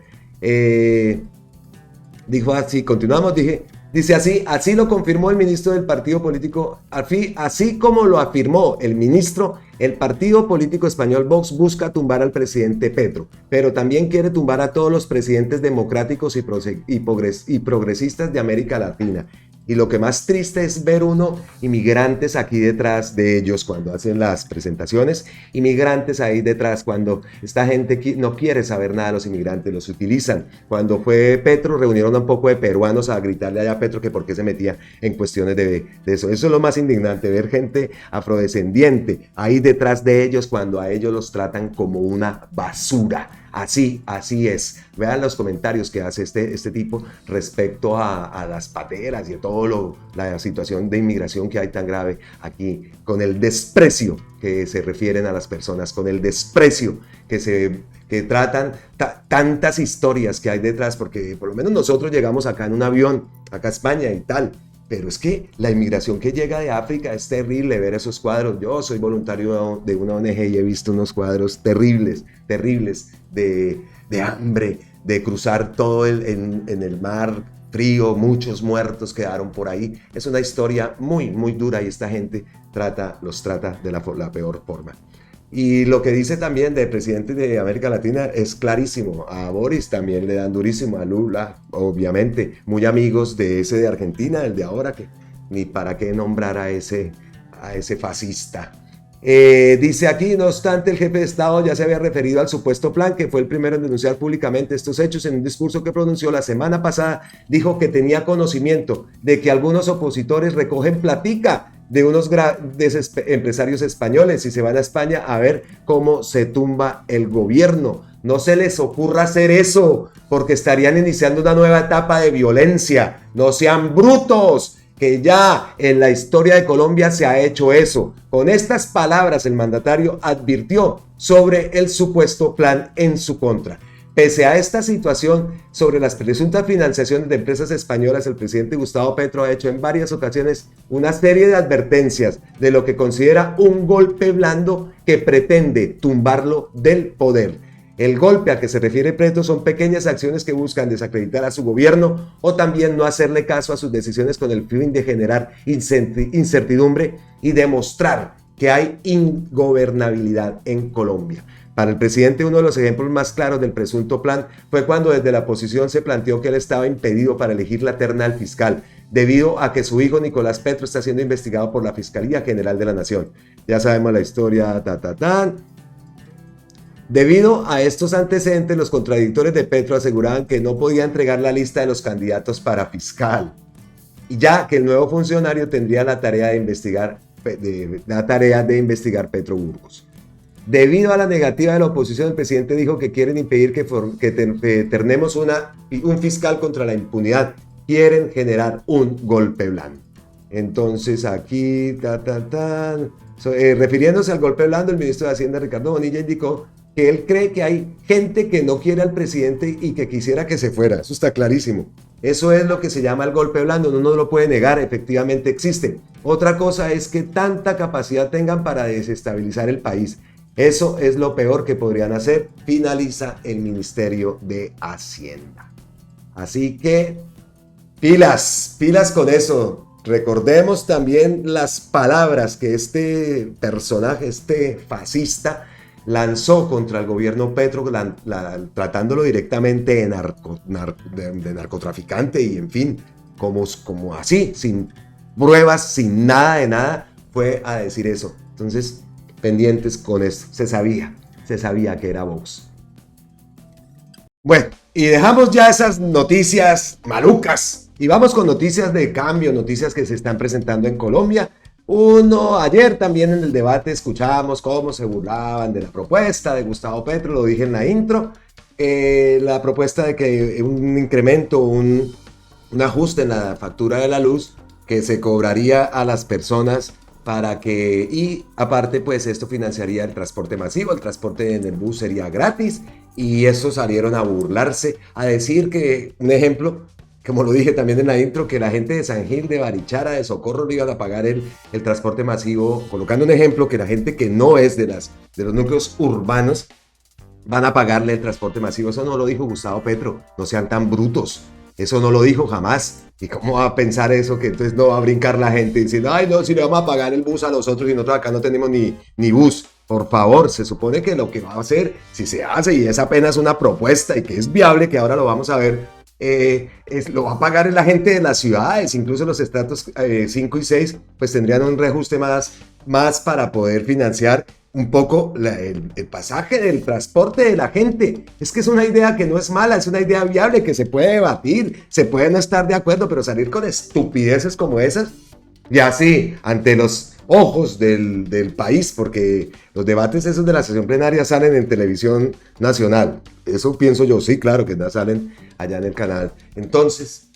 Dijo así, continuamos, dice así lo confirmó el ministro del partido político, así como lo afirmó el ministro, el partido político español Vox busca tumbar al presidente Petro, pero también quiere tumbar a todos los presidentes democráticos y progresistas de América Latina. Y lo que más triste es ver inmigrantes aquí detrás de ellos cuando hacen las presentaciones, inmigrantes ahí detrás cuando esta gente no quiere saber nada de los inmigrantes, los utilizan. Cuando fue Petro, reunieron a un poco de peruanos a gritarle allá a Petro que por qué se metía en cuestiones de eso. Eso es lo más indignante, ver gente afrodescendiente ahí detrás de ellos cuando a ellos los tratan como una basura. Así es. Vean los comentarios que hace este tipo respecto a las pateras y a toda la situación de inmigración que hay tan grave aquí, con el desprecio que se refieren a las personas, con el desprecio que tratan tantas historias que hay detrás, porque por lo menos nosotros llegamos acá en un avión, acá a España y tal. Pero es que la inmigración que llega de África es terrible ver esos cuadros. Yo soy voluntario de una ONG y he visto unos cuadros terribles de hambre, de cruzar todo en el mar frío, muchos muertos quedaron por ahí. Es una historia muy dura y esta gente los trata de la peor forma. Y lo que dice también de presidentes de América Latina es clarísimo. A Boris también le dan durísimo, a Lula, obviamente, muy amigos de ese de Argentina, el de ahora, que ni para qué nombrar a ese fascista. Dice aquí, no obstante, el jefe de Estado ya se había referido al supuesto plan, que fue el primero en denunciar públicamente estos hechos. En un discurso que pronunció la semana pasada, dijo que tenía conocimiento de que algunos opositores recogen platica de unos grandes empresarios españoles y se van a España a ver cómo se tumba el gobierno. No se les ocurra hacer eso, porque estarían iniciando una nueva etapa de violencia. No sean brutos, que ya en la historia de Colombia se ha hecho eso. Con estas palabras el mandatario advirtió sobre el supuesto plan en su contra. Pese a esta situación sobre las presuntas financiaciones de empresas españolas, el presidente Gustavo Petro ha hecho en varias ocasiones una serie de advertencias de lo que considera un golpe blando que pretende tumbarlo del poder. El golpe al que se refiere Petro son pequeñas acciones que buscan desacreditar a su gobierno o también no hacerle caso a sus decisiones con el fin de generar incertidumbre y demostrar que hay ingobernabilidad en Colombia. Para el presidente, uno de los ejemplos más claros del presunto plan fue cuando desde la oposición se planteó que él estaba impedido para elegir la terna del fiscal, debido a que su hijo Nicolás Petro está siendo investigado por la Fiscalía General de la Nación. Ya sabemos la historia, Debido a estos antecedentes, los contradictores de Petro aseguraban que no podía entregar la lista de los candidatos para fiscal. y ya que el nuevo funcionario tendría la tarea de investigar Petroburgos. Debido a la negativa de la oposición, el presidente dijo que quieren impedir que ternemos un fiscal contra la impunidad. Quieren generar un golpe blando. Entonces aquí, refiriéndose al golpe blando, el ministro de Hacienda, Ricardo Bonilla, indicó que él cree que hay gente que no quiere al presidente y que quisiera que se fuera. Eso está clarísimo. Eso es lo que se llama el golpe blando, no lo puede negar, efectivamente existe. Otra cosa es que tanta capacidad tengan para desestabilizar el país. Eso es lo peor que podrían hacer, finaliza el Ministerio de Hacienda. Así que pilas con eso. Recordemos también las palabras que este personaje, este fascista, lanzó contra el gobierno Petro, tratándolo directamente de narcotraficante y en fin, como así, sin pruebas, sin nada de nada, fue a decir eso. Entonces, pendientes con esto, se sabía que era Vox. Bueno, y dejamos ya esas noticias malucas y vamos con noticias de cambio, noticias que se están presentando en Colombia. Ayer también en el debate escuchábamos cómo se burlaban de la propuesta de Gustavo Petro, lo dije en la intro, la propuesta de que un incremento, un ajuste en la factura de la luz que se cobraría a las personas y aparte pues esto financiaría el transporte masivo, el transporte en el bus sería gratis y eso salieron a burlarse, a decir que, un ejemplo, como lo dije también en la intro, que la gente de San Gil, de Barichara, de Socorro le iban a pagar el transporte masivo, colocando un ejemplo que la gente que no es de los núcleos urbanos van a pagarle el transporte masivo. Eso no lo dijo Gustavo Petro, no sean tan brutos, eso no lo dijo jamás. ¿Y cómo va a pensar eso? Que entonces no va a brincar la gente diciendo, ay no, si le vamos a pagar el bus a nosotros y nosotros acá no tenemos ni bus. Por favor, se supone que lo que va a hacer, si se hace y es apenas una propuesta y que es viable, que ahora lo vamos a ver, lo va a pagar la gente de las ciudades, incluso los estratos 5 y 6, pues tendrían un reajuste más para poder financiar un poco el pasaje del transporte de la gente. Es que es una idea que no es mala, es una idea viable que se puede debatir, se puede no estar de acuerdo, pero salir con estupideces como esas, y así, ante los ojos del país, porque los debates esos de la sesión plenaria salen en televisión nacional. Eso pienso yo, sí, claro que no salen allá en el canal. Entonces,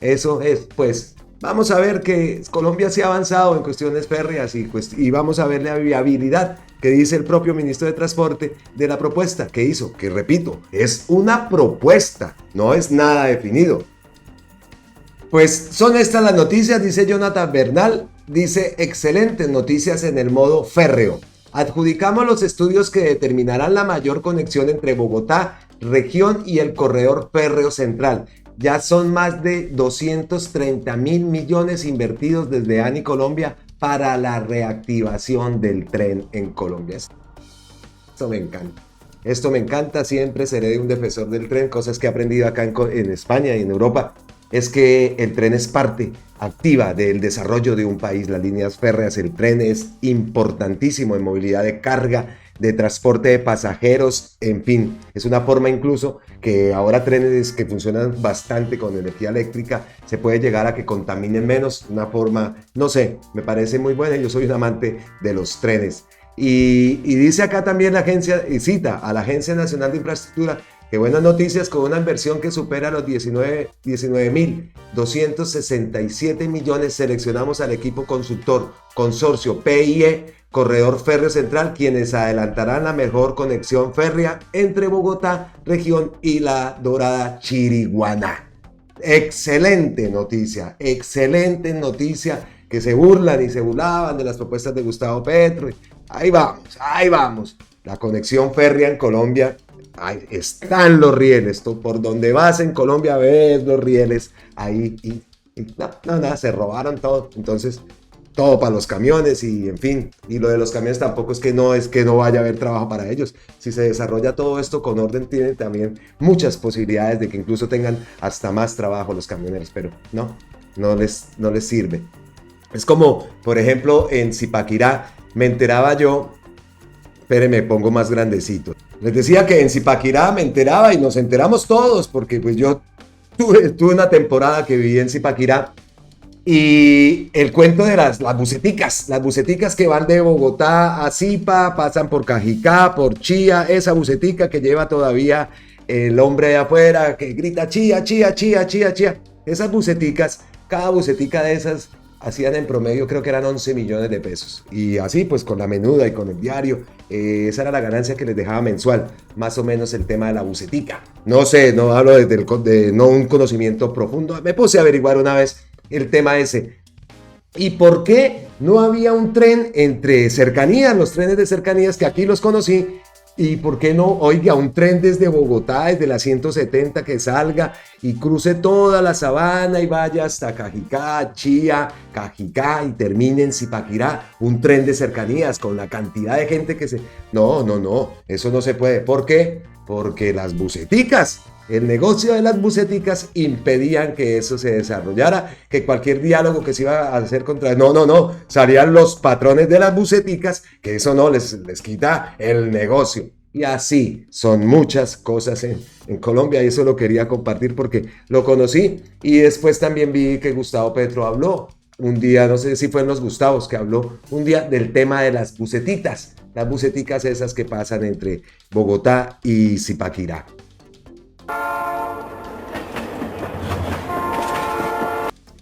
eso es, pues, vamos a ver que Colombia sí ha avanzado en cuestiones férreas y vamos a ver la viabilidad que dice el propio ministro de Transporte de la propuesta que hizo, que repito, es una propuesta, no es nada definido. Pues son estas las noticias, dice Jonathan Bernal, dice excelentes noticias en el modo férreo. Adjudicamos los estudios que determinarán la mayor conexión entre Bogotá, región y el corredor férreo central. Ya son más de 230.000 millones invertidos desde ANI Colombia para la reactivación del tren en Colombia. Esto me encanta. Esto me encanta, siempre seré un defensor del tren, cosas que he aprendido acá en España y en Europa. Es que el tren es parte activa del desarrollo de un país, las líneas férreas, el tren es importantísimo en movilidad de carga, de transporte de pasajeros, en fin, es una forma incluso que ahora trenes que funcionan bastante con energía eléctrica, se puede llegar a que contaminen menos, una forma, no sé, me parece muy buena, yo soy un amante de los trenes. Y dice acá también la agencia, y cita a la Agencia Nacional de Infraestructura, que buenas noticias, con una inversión que supera los 19.267 millones, seleccionamos al equipo consorcio PIE, Corredor Férreo Central, quienes adelantarán la mejor conexión férrea entre Bogotá, región y la dorada Chiriguaná. Excelente noticia, que se burlan y se burlaban de las propuestas de Gustavo Petro. Ahí vamos. La conexión férrea en Colombia. Ahí están los rieles, por donde vas en Colombia ves los rieles ahí y nada, se robaron todo, entonces todo para los camiones y en fin, y lo de los camiones tampoco es que no vaya a haber trabajo para ellos, si se desarrolla todo esto con orden tienen también muchas posibilidades de que incluso tengan hasta más trabajo los camioneros, pero no les sirve. Es como, por ejemplo, en Zipaquirá, me enteraba yo, espérenme, pongo más grandecito. Les decía que en Zipaquirá me enteraba y nos enteramos todos, porque pues yo tuve una temporada que viví en Zipaquirá Y el cuento de las buseticas que van de Bogotá a Zipa, pasan por Cajicá, por Chía, esa busetica que lleva todavía el hombre de afuera que grita chía, chía, chía, chía, chía. Esas buseticas, cada busetica de esas hacían en promedio, creo que eran 11 millones de pesos. Y así, pues con la menuda y con el diario, esa era la ganancia que les dejaba mensual, más o menos el tema de la busetica. No sé, no hablo de no un conocimiento profundo. Me puse a averiguar una vez el tema ese. ¿Y por qué no había un tren entre cercanías, los trenes de cercanías que aquí los conocí? ¿Y por qué no, oiga, un tren desde Bogotá, desde la 170 que salga y cruce toda la sabana y vaya hasta Cajicá, Chía, Cajicá y termine en Zipaquirá? Un tren de cercanías con la cantidad de gente que se... No, eso no se puede. ¿Por qué? Porque las buseticas, el negocio de las buseticas impedían que eso se desarrollara, que cualquier diálogo que se iba a hacer contra... No, salían los patrones de las buseticas, que eso no les quita el negocio. Y así son muchas cosas en Colombia, y eso lo quería compartir porque lo conocí. Y después también vi que Gustavo Petro habló un día, no sé si fue en los Gustavos, que habló un día del tema de las buseticas esas que pasan entre Bogotá y Zipaquirá.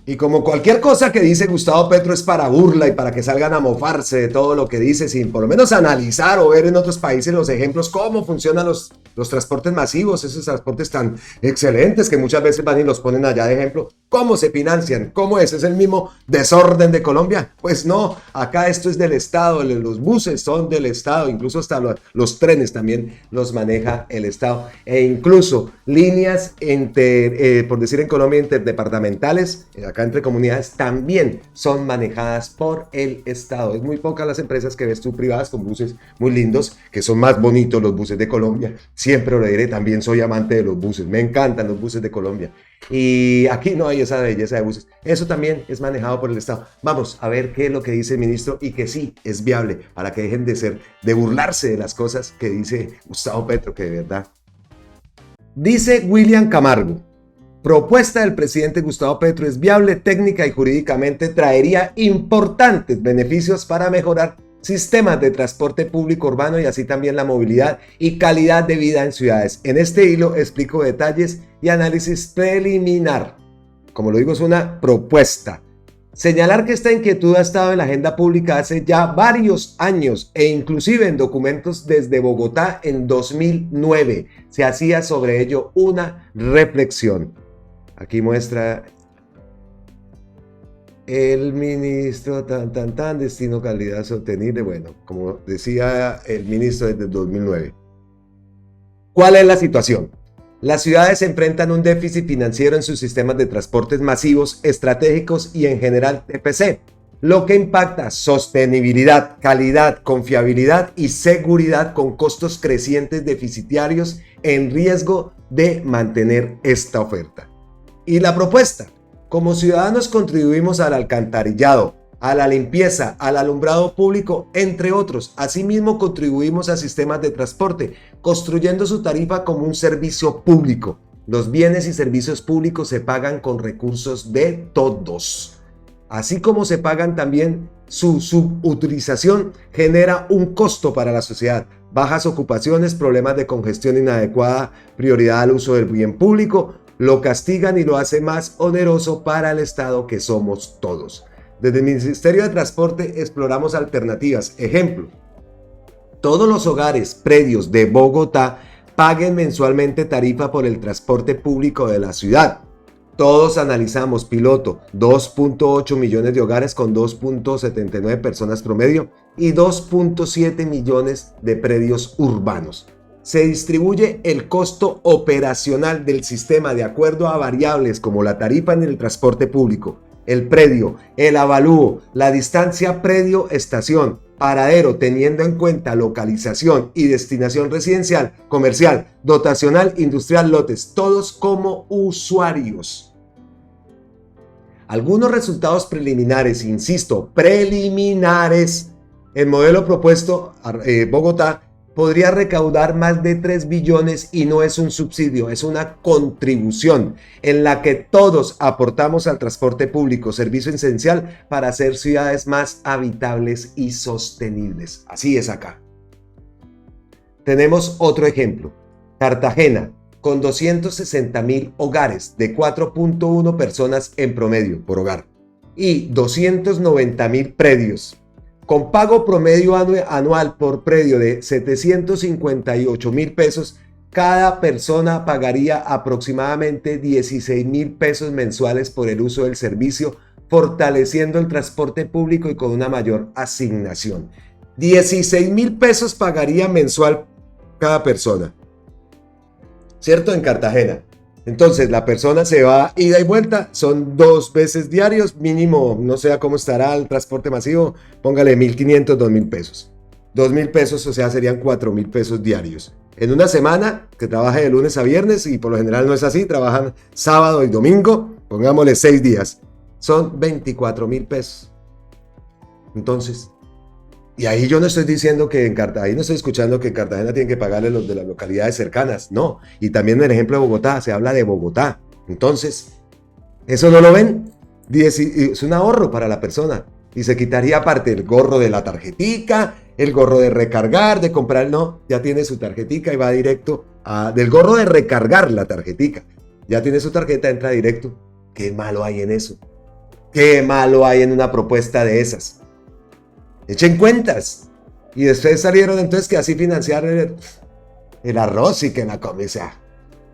Y como cualquier cosa que dice Gustavo Petro es para burla y para que salgan a mofarse de todo lo que dice, sin por lo menos analizar o ver en otros países los ejemplos, cómo funcionan los transportes masivos, esos transportes tan excelentes que muchas veces van y los ponen allá de ejemplo, cómo se financian, cómo es el mismo desorden de Colombia. Pues no, acá esto es del Estado, los buses son del Estado, incluso hasta los trenes también los maneja el Estado, e incluso líneas por decir en Colombia, interdepartamentales, acá entre comunidades, también son manejadas por el Estado. Es muy pocas las empresas que ves tú privadas con buses muy lindos, que son más bonitos los buses de Colombia. Siempre lo diré, también soy amante de los buses, me encantan los buses de Colombia. Y aquí no hay esa belleza de buses. Eso también es manejado por el Estado. Vamos a ver qué es lo que dice el ministro y que sí es viable para que dejen de burlarse de las cosas que dice Gustavo Petro, que de verdad. Dice William Camargo: propuesta del presidente Gustavo Petro es viable técnica y jurídicamente, traería importantes beneficios para mejorar sistemas de transporte público urbano y así también la movilidad y calidad de vida en ciudades. En este hilo explico detalles y análisis preliminar. Como lo digo, es una propuesta. Señalar que esta inquietud ha estado en la agenda pública hace ya varios años e inclusive en documentos desde Bogotá en 2009 se hacía sobre ello una reflexión. Aquí muestra el ministro destino calidad sostenible. Bueno, como decía el ministro desde el 2009. ¿Cuál es la situación? Las ciudades enfrentan un déficit financiero en sus sistemas de transportes masivos, estratégicos y en general TPC, lo que impacta sostenibilidad, calidad, confiabilidad y seguridad con costos crecientes deficitarios en riesgo de mantener esta oferta. Y la propuesta: como ciudadanos contribuimos al alcantarillado, a la limpieza, al alumbrado público, entre otros. Asimismo, contribuimos a sistemas de transporte, construyendo su tarifa como un servicio público. Los bienes y servicios públicos se pagan con recursos de todos. Así como se pagan también, su subutilización genera un costo para la sociedad. Bajas ocupaciones, problemas de congestión inadecuada, prioridad al uso del bien público, lo castigan y lo hace más oneroso para el Estado, que somos todos. Desde el Ministerio de Transporte exploramos alternativas. Ejemplo: todos los hogares, predios de Bogotá paguen mensualmente tarifa por el transporte público de la ciudad. Todos analizamos piloto: 2.8 millones de hogares con 2.79 personas promedio y 2.7 millones de predios urbanos. Se distribuye el costo operacional del sistema de acuerdo a variables como la tarifa en el transporte público, el predio, el avalúo, la distancia predio-estación, paradero, teniendo en cuenta localización y destinación residencial, comercial, dotacional, industrial, lotes, todos como usuarios. Algunos resultados preliminares, insisto, preliminares. El modelo propuesto, Bogotá, podría recaudar más de 3 billones y no es un subsidio, es una contribución en la que todos aportamos al transporte público, servicio esencial para hacer ciudades más habitables y sostenibles. Así es acá. Tenemos otro ejemplo. Cartagena, con 260.000 hogares de 4.1 personas en promedio por hogar y 290.000 predios, con pago promedio anual por predio de 758.000 pesos, cada persona pagaría aproximadamente 16.000 pesos mensuales por el uso del servicio, fortaleciendo el transporte público y con una mayor asignación. 16.000 pesos pagaría mensual cada persona, ¿cierto? En Cartagena. Entonces la persona se va ida y vuelta, son 2 veces diarios, mínimo, no sé cómo estará el transporte masivo, póngale 1.500, 2.000 pesos. 2.000 pesos, o sea, serían 4.000 pesos diarios. En una semana, que trabaje de lunes a viernes, y por lo general no es así, trabajan sábado y domingo, pongámosle 6 días, son 24.000 pesos. Entonces, y ahí yo no estoy diciendo que en Cartagena, ahí no estoy escuchando que en Cartagena tienen que pagarle los de las localidades cercanas, no. Y también en el ejemplo de Bogotá, se habla de Bogotá. Entonces, ¿eso no lo ven? Es un ahorro para la persona. Y se quitaría aparte el gorro de la tarjetica, el gorro de recargar, de comprar, no, ya tiene su tarjetica y va directo del gorro de recargar la tarjetica. Ya tiene su tarjeta, entra directo. ¿Qué malo hay en eso? ¿Qué malo hay en una propuesta de esas? Echen cuentas. Y después salieron entonces que así financiar el arroz y que la comida.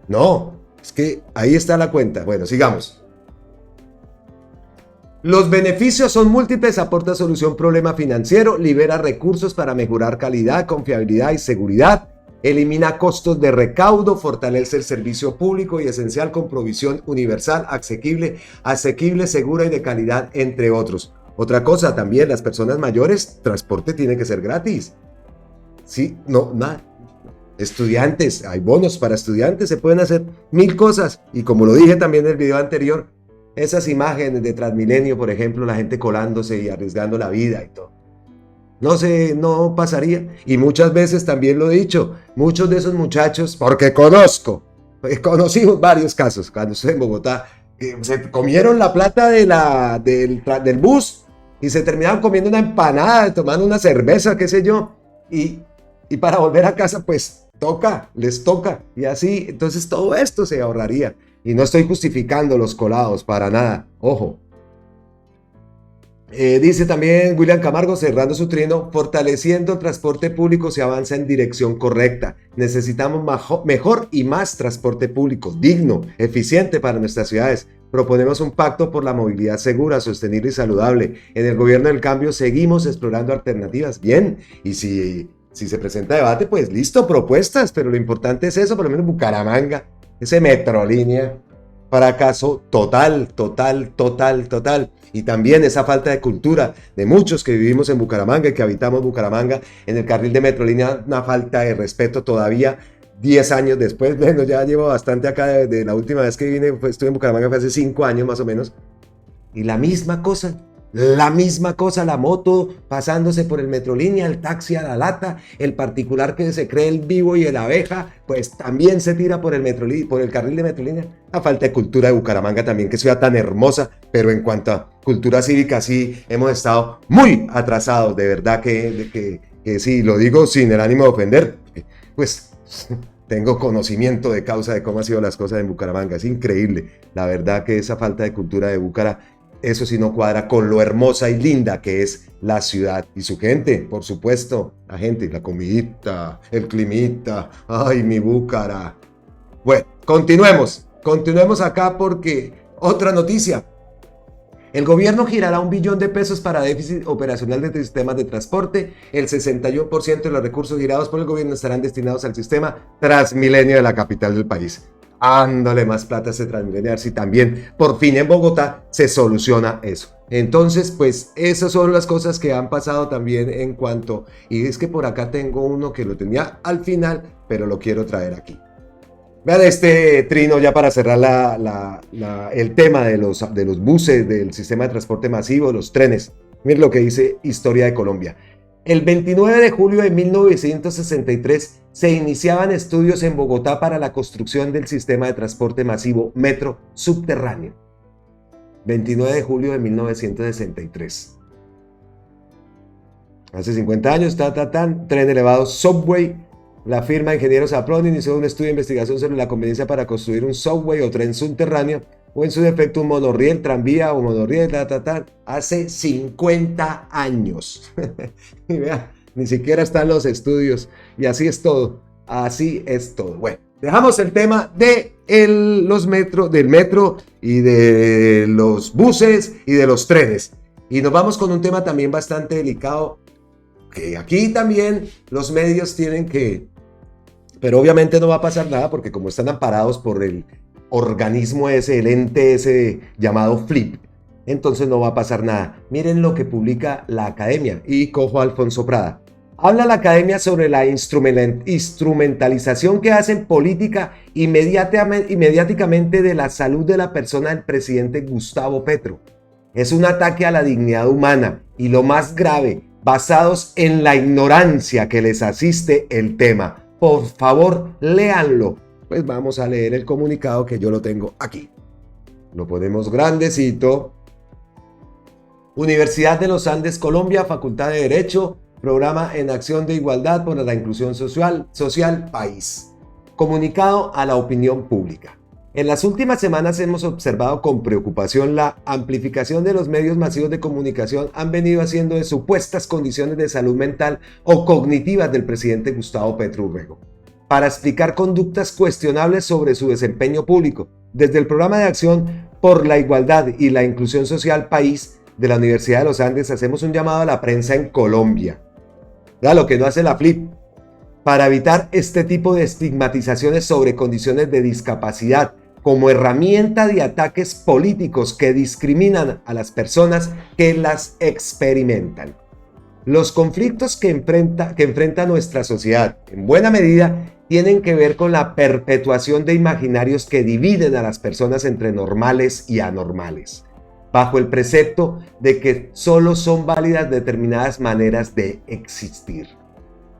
No, es que ahí está la cuenta. Bueno, sigamos. Los beneficios son múltiples, aporta solución problema financiero, libera recursos para mejorar calidad, confiabilidad y seguridad, elimina costos de recaudo, fortalece el servicio público y esencial con provisión universal, asequible, segura y de calidad, entre otros. Otra cosa también, las personas mayores, transporte tiene que ser gratis. Sí, no, nada. Estudiantes, hay bonos para estudiantes, se pueden hacer 1000 cosas. Y como lo dije también en el video anterior, esas imágenes de Transmilenio, por ejemplo, la gente colándose y arriesgando la vida y todo. No pasaría. Y muchas veces también lo he dicho, muchos de esos muchachos, porque conocí varios casos cuando estuve en Bogotá, que se comieron la plata del bus y se terminaban comiendo una empanada, tomando una cerveza, qué sé yo, y para volver a casa pues les toca, y así, entonces todo esto se ahorraría. Y no estoy justificando los colados para nada, ojo. Dice también William Camargo, cerrando su trino, fortaleciendo el transporte público se avanza en dirección correcta. Necesitamos mejor y más transporte público, digno, eficiente para nuestras ciudades. Proponemos un pacto por la movilidad segura, sostenible y saludable. En el gobierno del cambio seguimos explorando alternativas. Bien, y si se presenta debate, pues listo, propuestas, pero lo importante es eso, por lo menos Bucaramanga, ese Metrolínea. Fracaso total. Y también esa falta de cultura de muchos que vivimos en Bucaramanga y que habitamos Bucaramanga, en el carril de Metrolínea, una falta de respeto todavía 10 años después. Bueno, ya llevo bastante acá de la última vez que vine, estuve en Bucaramanga fue hace 5 años más o menos. Y la misma cosa, la moto pasándose por el Metrolínea, el taxi a la lata, el particular que se cree el vivo y el abeja, pues también se tira por el carril de Metrolínea. La falta de cultura de Bucaramanga también, que ciudad tan hermosa, pero en cuanto a cultura cívica sí hemos estado muy atrasados, de verdad que sí, lo digo sin el ánimo de ofender, pues tengo conocimiento de causa de cómo han sido las cosas en Bucaramanga, es increíble, la verdad que esa falta de cultura de Bucaramanga, eso sí no cuadra con lo hermosa y linda que es la ciudad y su gente, por supuesto, la gente, la comidita, el climita, ay, mi Búcara. Bueno, continuemos acá porque otra noticia. El gobierno girará 1 billón de pesos para déficit operacional de sistemas de transporte. El 61% de los recursos girados por el gobierno estarán destinados al sistema Transmilenio de la capital del país. Ándale más plata a ese Transmilenio, a ver si también por fin en Bogotá se soluciona eso. Entonces, pues esas son las cosas que han pasado también en cuanto, y es que por acá tengo uno que lo tenía al final, pero lo quiero traer aquí. Vean este trino ya para cerrar el tema de los buses, del sistema de transporte masivo, los trenes. Miren lo que dice Historia de Colombia. El 29 de julio de 1963 se iniciaban estudios en Bogotá para la construcción del sistema de transporte masivo metro subterráneo. 29 de julio de 1963. Hace 50 años, tren elevado Subway. La firma de ingenieros Apron inició un estudio de investigación sobre la conveniencia para construir un subway o tren subterráneo, o en su defecto un monorriel, tranvía o monorriel, hace 50 años. Y vea, ni siquiera están los estudios. Y así es todo. Así es todo. Bueno, dejamos el tema de del metro y de los buses y de los trenes. Y nos vamos con un tema también bastante delicado, que aquí también los medios tienen que... Pero obviamente no va a pasar nada porque como están amparados por el organismo ese, el ente ese llamado FLIP, entonces no va a pasar nada. Miren lo que publica la Academia y cojo a Alfonso Prada. Habla la Academia sobre la instrumentalización que hacen política y mediáticamente de la salud de la persona del presidente Gustavo Petro. Es un ataque a la dignidad humana y lo más grave, basados en la ignorancia que les asiste el tema. Por favor, léanlo. Pues vamos a leer el comunicado que yo lo tengo aquí. Lo ponemos grandecito. Universidad de los Andes, Colombia, Facultad de Derecho, Programa en Acción de Igualdad por la Inclusión Social, País. Comunicado a la opinión pública. En las últimas semanas hemos observado con preocupación la amplificación de los medios masivos de comunicación han venido haciendo de supuestas condiciones de salud mental o cognitivas del presidente Gustavo Petro Urrego, para explicar conductas cuestionables sobre su desempeño público. Desde el Programa de Acción por la Igualdad y la Inclusión Social País de la Universidad de los Andes hacemos un llamado a la prensa en Colombia. Ya lo que no hace la FLIP. Para evitar este tipo de estigmatizaciones sobre condiciones de discapacidad como herramienta de ataques políticos que discriminan a las personas que las experimentan. Los conflictos que enfrenta nuestra sociedad, en buena medida, tienen que ver con la perpetuación de imaginarios que dividen a las personas entre normales y anormales, bajo el precepto de que solo son válidas determinadas maneras de existir.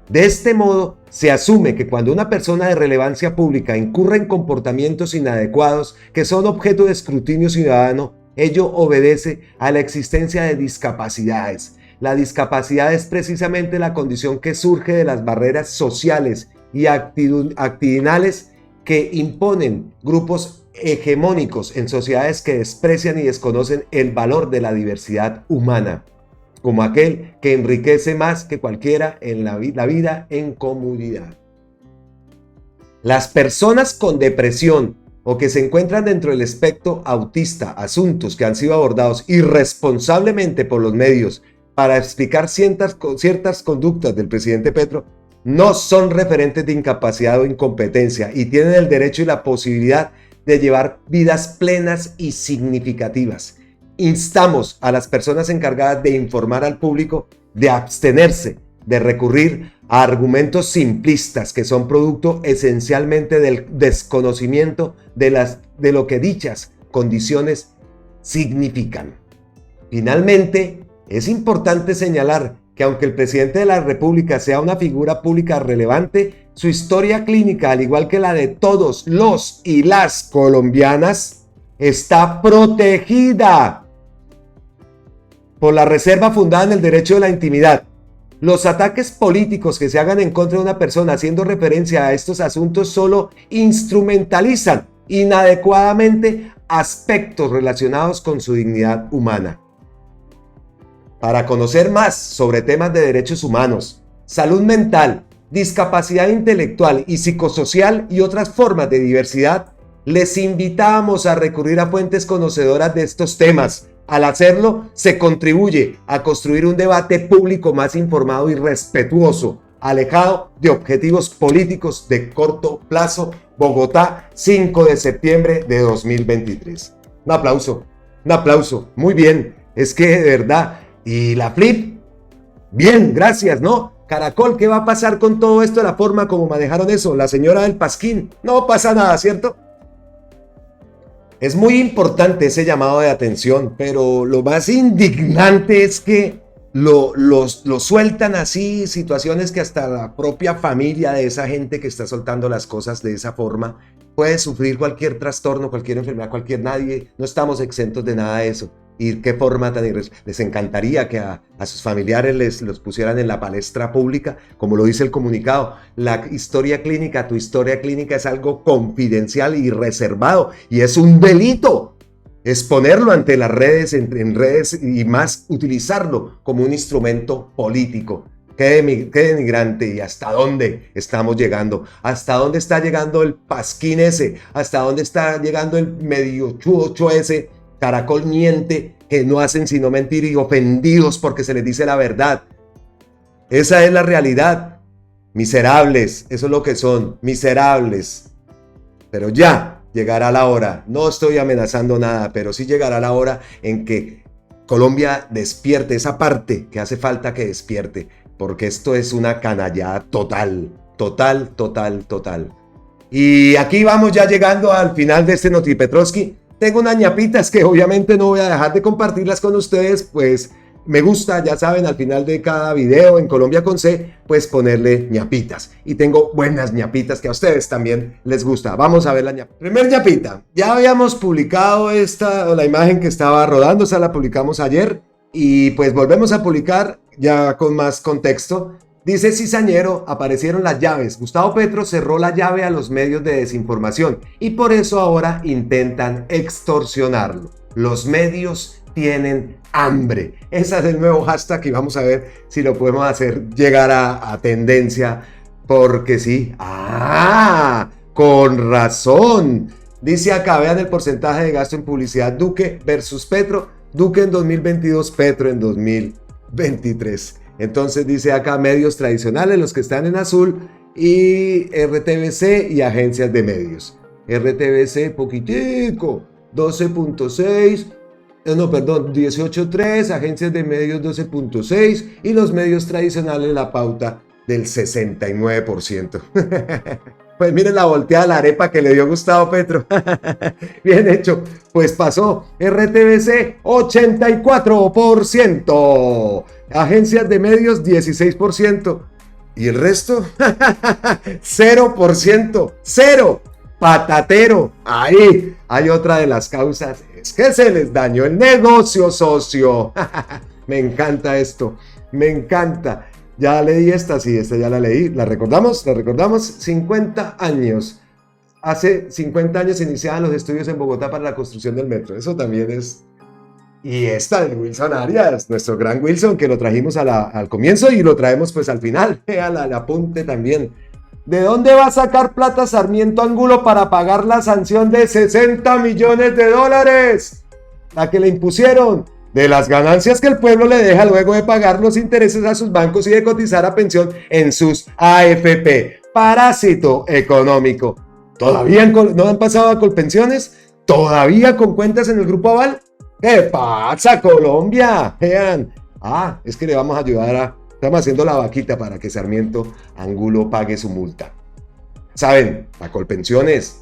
De este modo, se asume que cuando una persona de relevancia pública incurre en comportamientos inadecuados que son objeto de escrutinio ciudadano, ello obedece a la existencia de discapacidades. La discapacidad es precisamente la condición que surge de las barreras sociales y actitudinales que imponen grupos hegemónicos en sociedades que desprecian y desconocen el valor de la diversidad humana, como aquel que enriquece más que cualquiera en la vida en comunidad. Las personas con depresión o que se encuentran dentro del espectro autista, asuntos que han sido abordados irresponsablemente por los medios para explicar ciertas conductas del presidente Petro, no son referentes de incapacidad o incompetencia y tienen el derecho y la posibilidad de llevar vidas plenas y significativas. Instamos a las personas encargadas de informar al público de abstenerse de recurrir a argumentos simplistas que son producto esencialmente del desconocimiento de lo que dichas condiciones significan. Finalmente, es importante señalar que aunque el presidente de la República sea una figura pública relevante, su historia clínica, al igual que la de todos los y las colombianas, está protegida por la reserva fundada en el derecho de la intimidad. Los ataques políticos que se hagan en contra de una persona haciendo referencia a estos asuntos solo instrumentalizan inadecuadamente aspectos relacionados con su dignidad humana. Para conocer más sobre temas de derechos humanos, salud mental, discapacidad intelectual y psicosocial y otras formas de diversidad, les invitamos a recurrir a fuentes conocedoras de estos temas. Al hacerlo, se contribuye a construir un debate público más informado y respetuoso, alejado de objetivos políticos de corto plazo. Bogotá, 5 de septiembre de 2023. Un aplauso, muy bien, es que de verdad, y la FLIP, bien, gracias, ¿no? Caracol, ¿qué va a pasar con todo esto de la forma como manejaron eso? La señora del Pasquín, no pasa nada, ¿cierto? Es muy importante ese llamado de atención, pero lo más indignante es que lo sueltan así, situaciones que hasta la propia familia de esa gente que está soltando las cosas de esa forma puede sufrir cualquier trastorno, cualquier enfermedad, nadie, no estamos exentos de nada de eso. Y qué forma tan les encantaría que a sus familiares los pusieran en la palestra pública, como lo dice el comunicado. La historia clínica, tu historia clínica es algo confidencial y reservado, y es un delito exponerlo ante las redes, en redes, y más utilizarlo como un instrumento político. Qué denigrante. ¿Y hasta dónde estamos llegando? ¿Hasta dónde está llegando el pasquín ese? ¿Hasta dónde está llegando el medio chucho ese? Caracol miente, que no hacen sino mentir y ofendidos porque se les dice la verdad. Esa es la realidad. Miserables, eso es lo que son, miserables. Pero ya llegará la hora, no estoy amenazando nada, pero sí llegará la hora en que Colombia despierte esa parte que hace falta que despierte, porque esto es una canallada total. Y aquí vamos ya llegando al final de este Notipetrovsky. Tengo unas ñapitas que obviamente no voy a dejar de compartirlas con ustedes, pues me gusta, ya saben, al final de cada video en Colombia con C, pues ponerle ñapitas. Y tengo buenas ñapitas que a ustedes también les gusta. Vamos a ver la ñapita. Primer ñapita, ya habíamos publicado la imagen que estaba rodando, esa la publicamos ayer. Y pues volvemos a publicar ya con más contexto. Dice Cizañero, aparecieron las llaves. Gustavo Petro cerró la llave a los medios de desinformación y por eso ahora intentan extorsionarlo. Los medios tienen hambre. Ese es el nuevo hashtag y vamos a ver si lo podemos hacer llegar a tendencia, porque sí. ¡Ah! Con razón. Dice acá, vean el porcentaje de gasto en publicidad. Duque versus Petro. Duque en 2022, Petro en 2023. Entonces dice acá medios tradicionales, los que están en azul, y RTBC y agencias de medios. RTBC poquitico, 12.6, 18.3, agencias de medios 12.6 y los medios tradicionales la pauta del 69%. Pues miren la volteada a la arepa que le dio Gustavo Petro. Bien hecho. Pues pasó RTBC 84%. Agencias de medios 16%. ¿Y el resto? 0%. ¡Cero! Patatero. Ahí hay otra de las causas. Es que se les dañó el negocio, socio. Me encanta esto. Me encanta. Ya leí esta, sí, esta ya la leí. ¿La recordamos? 50 años. Hace 50 años se iniciaban los estudios en Bogotá para la construcción del metro. Eso también es. Y esta de Wilson Arias, nuestro gran Wilson, que lo trajimos al comienzo y lo traemos pues al final. Al apunte también. ¿De dónde va a sacar plata Sarmiento Angulo para pagar la sanción de $60 millones? La que le impusieron. De las ganancias que el pueblo le deja luego de pagar los intereses a sus bancos y de cotizar a pensión en sus AFP. Parásito económico. ¿Todavía no han pasado a Colpensiones? ¿Todavía con cuentas en el Grupo Aval? ¿Qué pasa, Colombia? Vean. Es que le vamos a ayudar estamos haciendo la vaquita para que Sarmiento Angulo pague su multa. ¿Saben? A Colpensiones.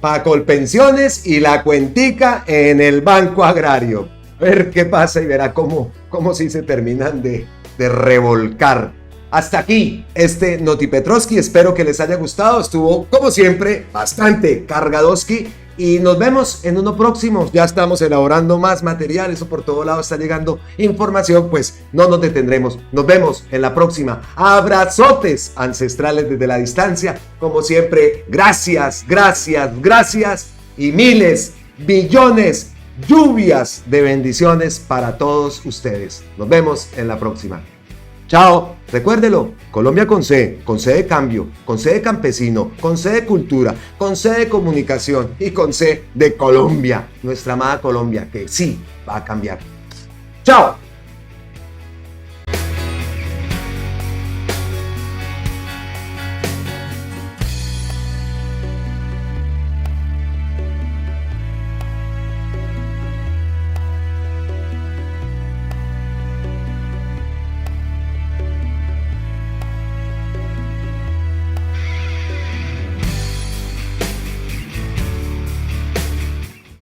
Para Colpensiones y la cuentica en el Banco Agrario. A ver qué pasa y verá cómo sí se terminan de revolcar. Hasta aquí este Notipetrovsky. Espero que les haya gustado. Estuvo, como siempre, bastante cargadoski. Y nos vemos en uno próximo. Ya estamos elaborando más material. Eso por todo lado está llegando información. Pues no nos detendremos. Nos vemos en la próxima. Abrazotes ancestrales desde la distancia. Como siempre, gracias. Y miles, billones, lluvias de bendiciones para todos ustedes. Nos vemos en la próxima. Chao, recuérdelo, Colombia con C de cambio, con C de campesino, con C de cultura, con C de comunicación y con C de Colombia, nuestra amada Colombia, que sí va a cambiar. ¡Chao!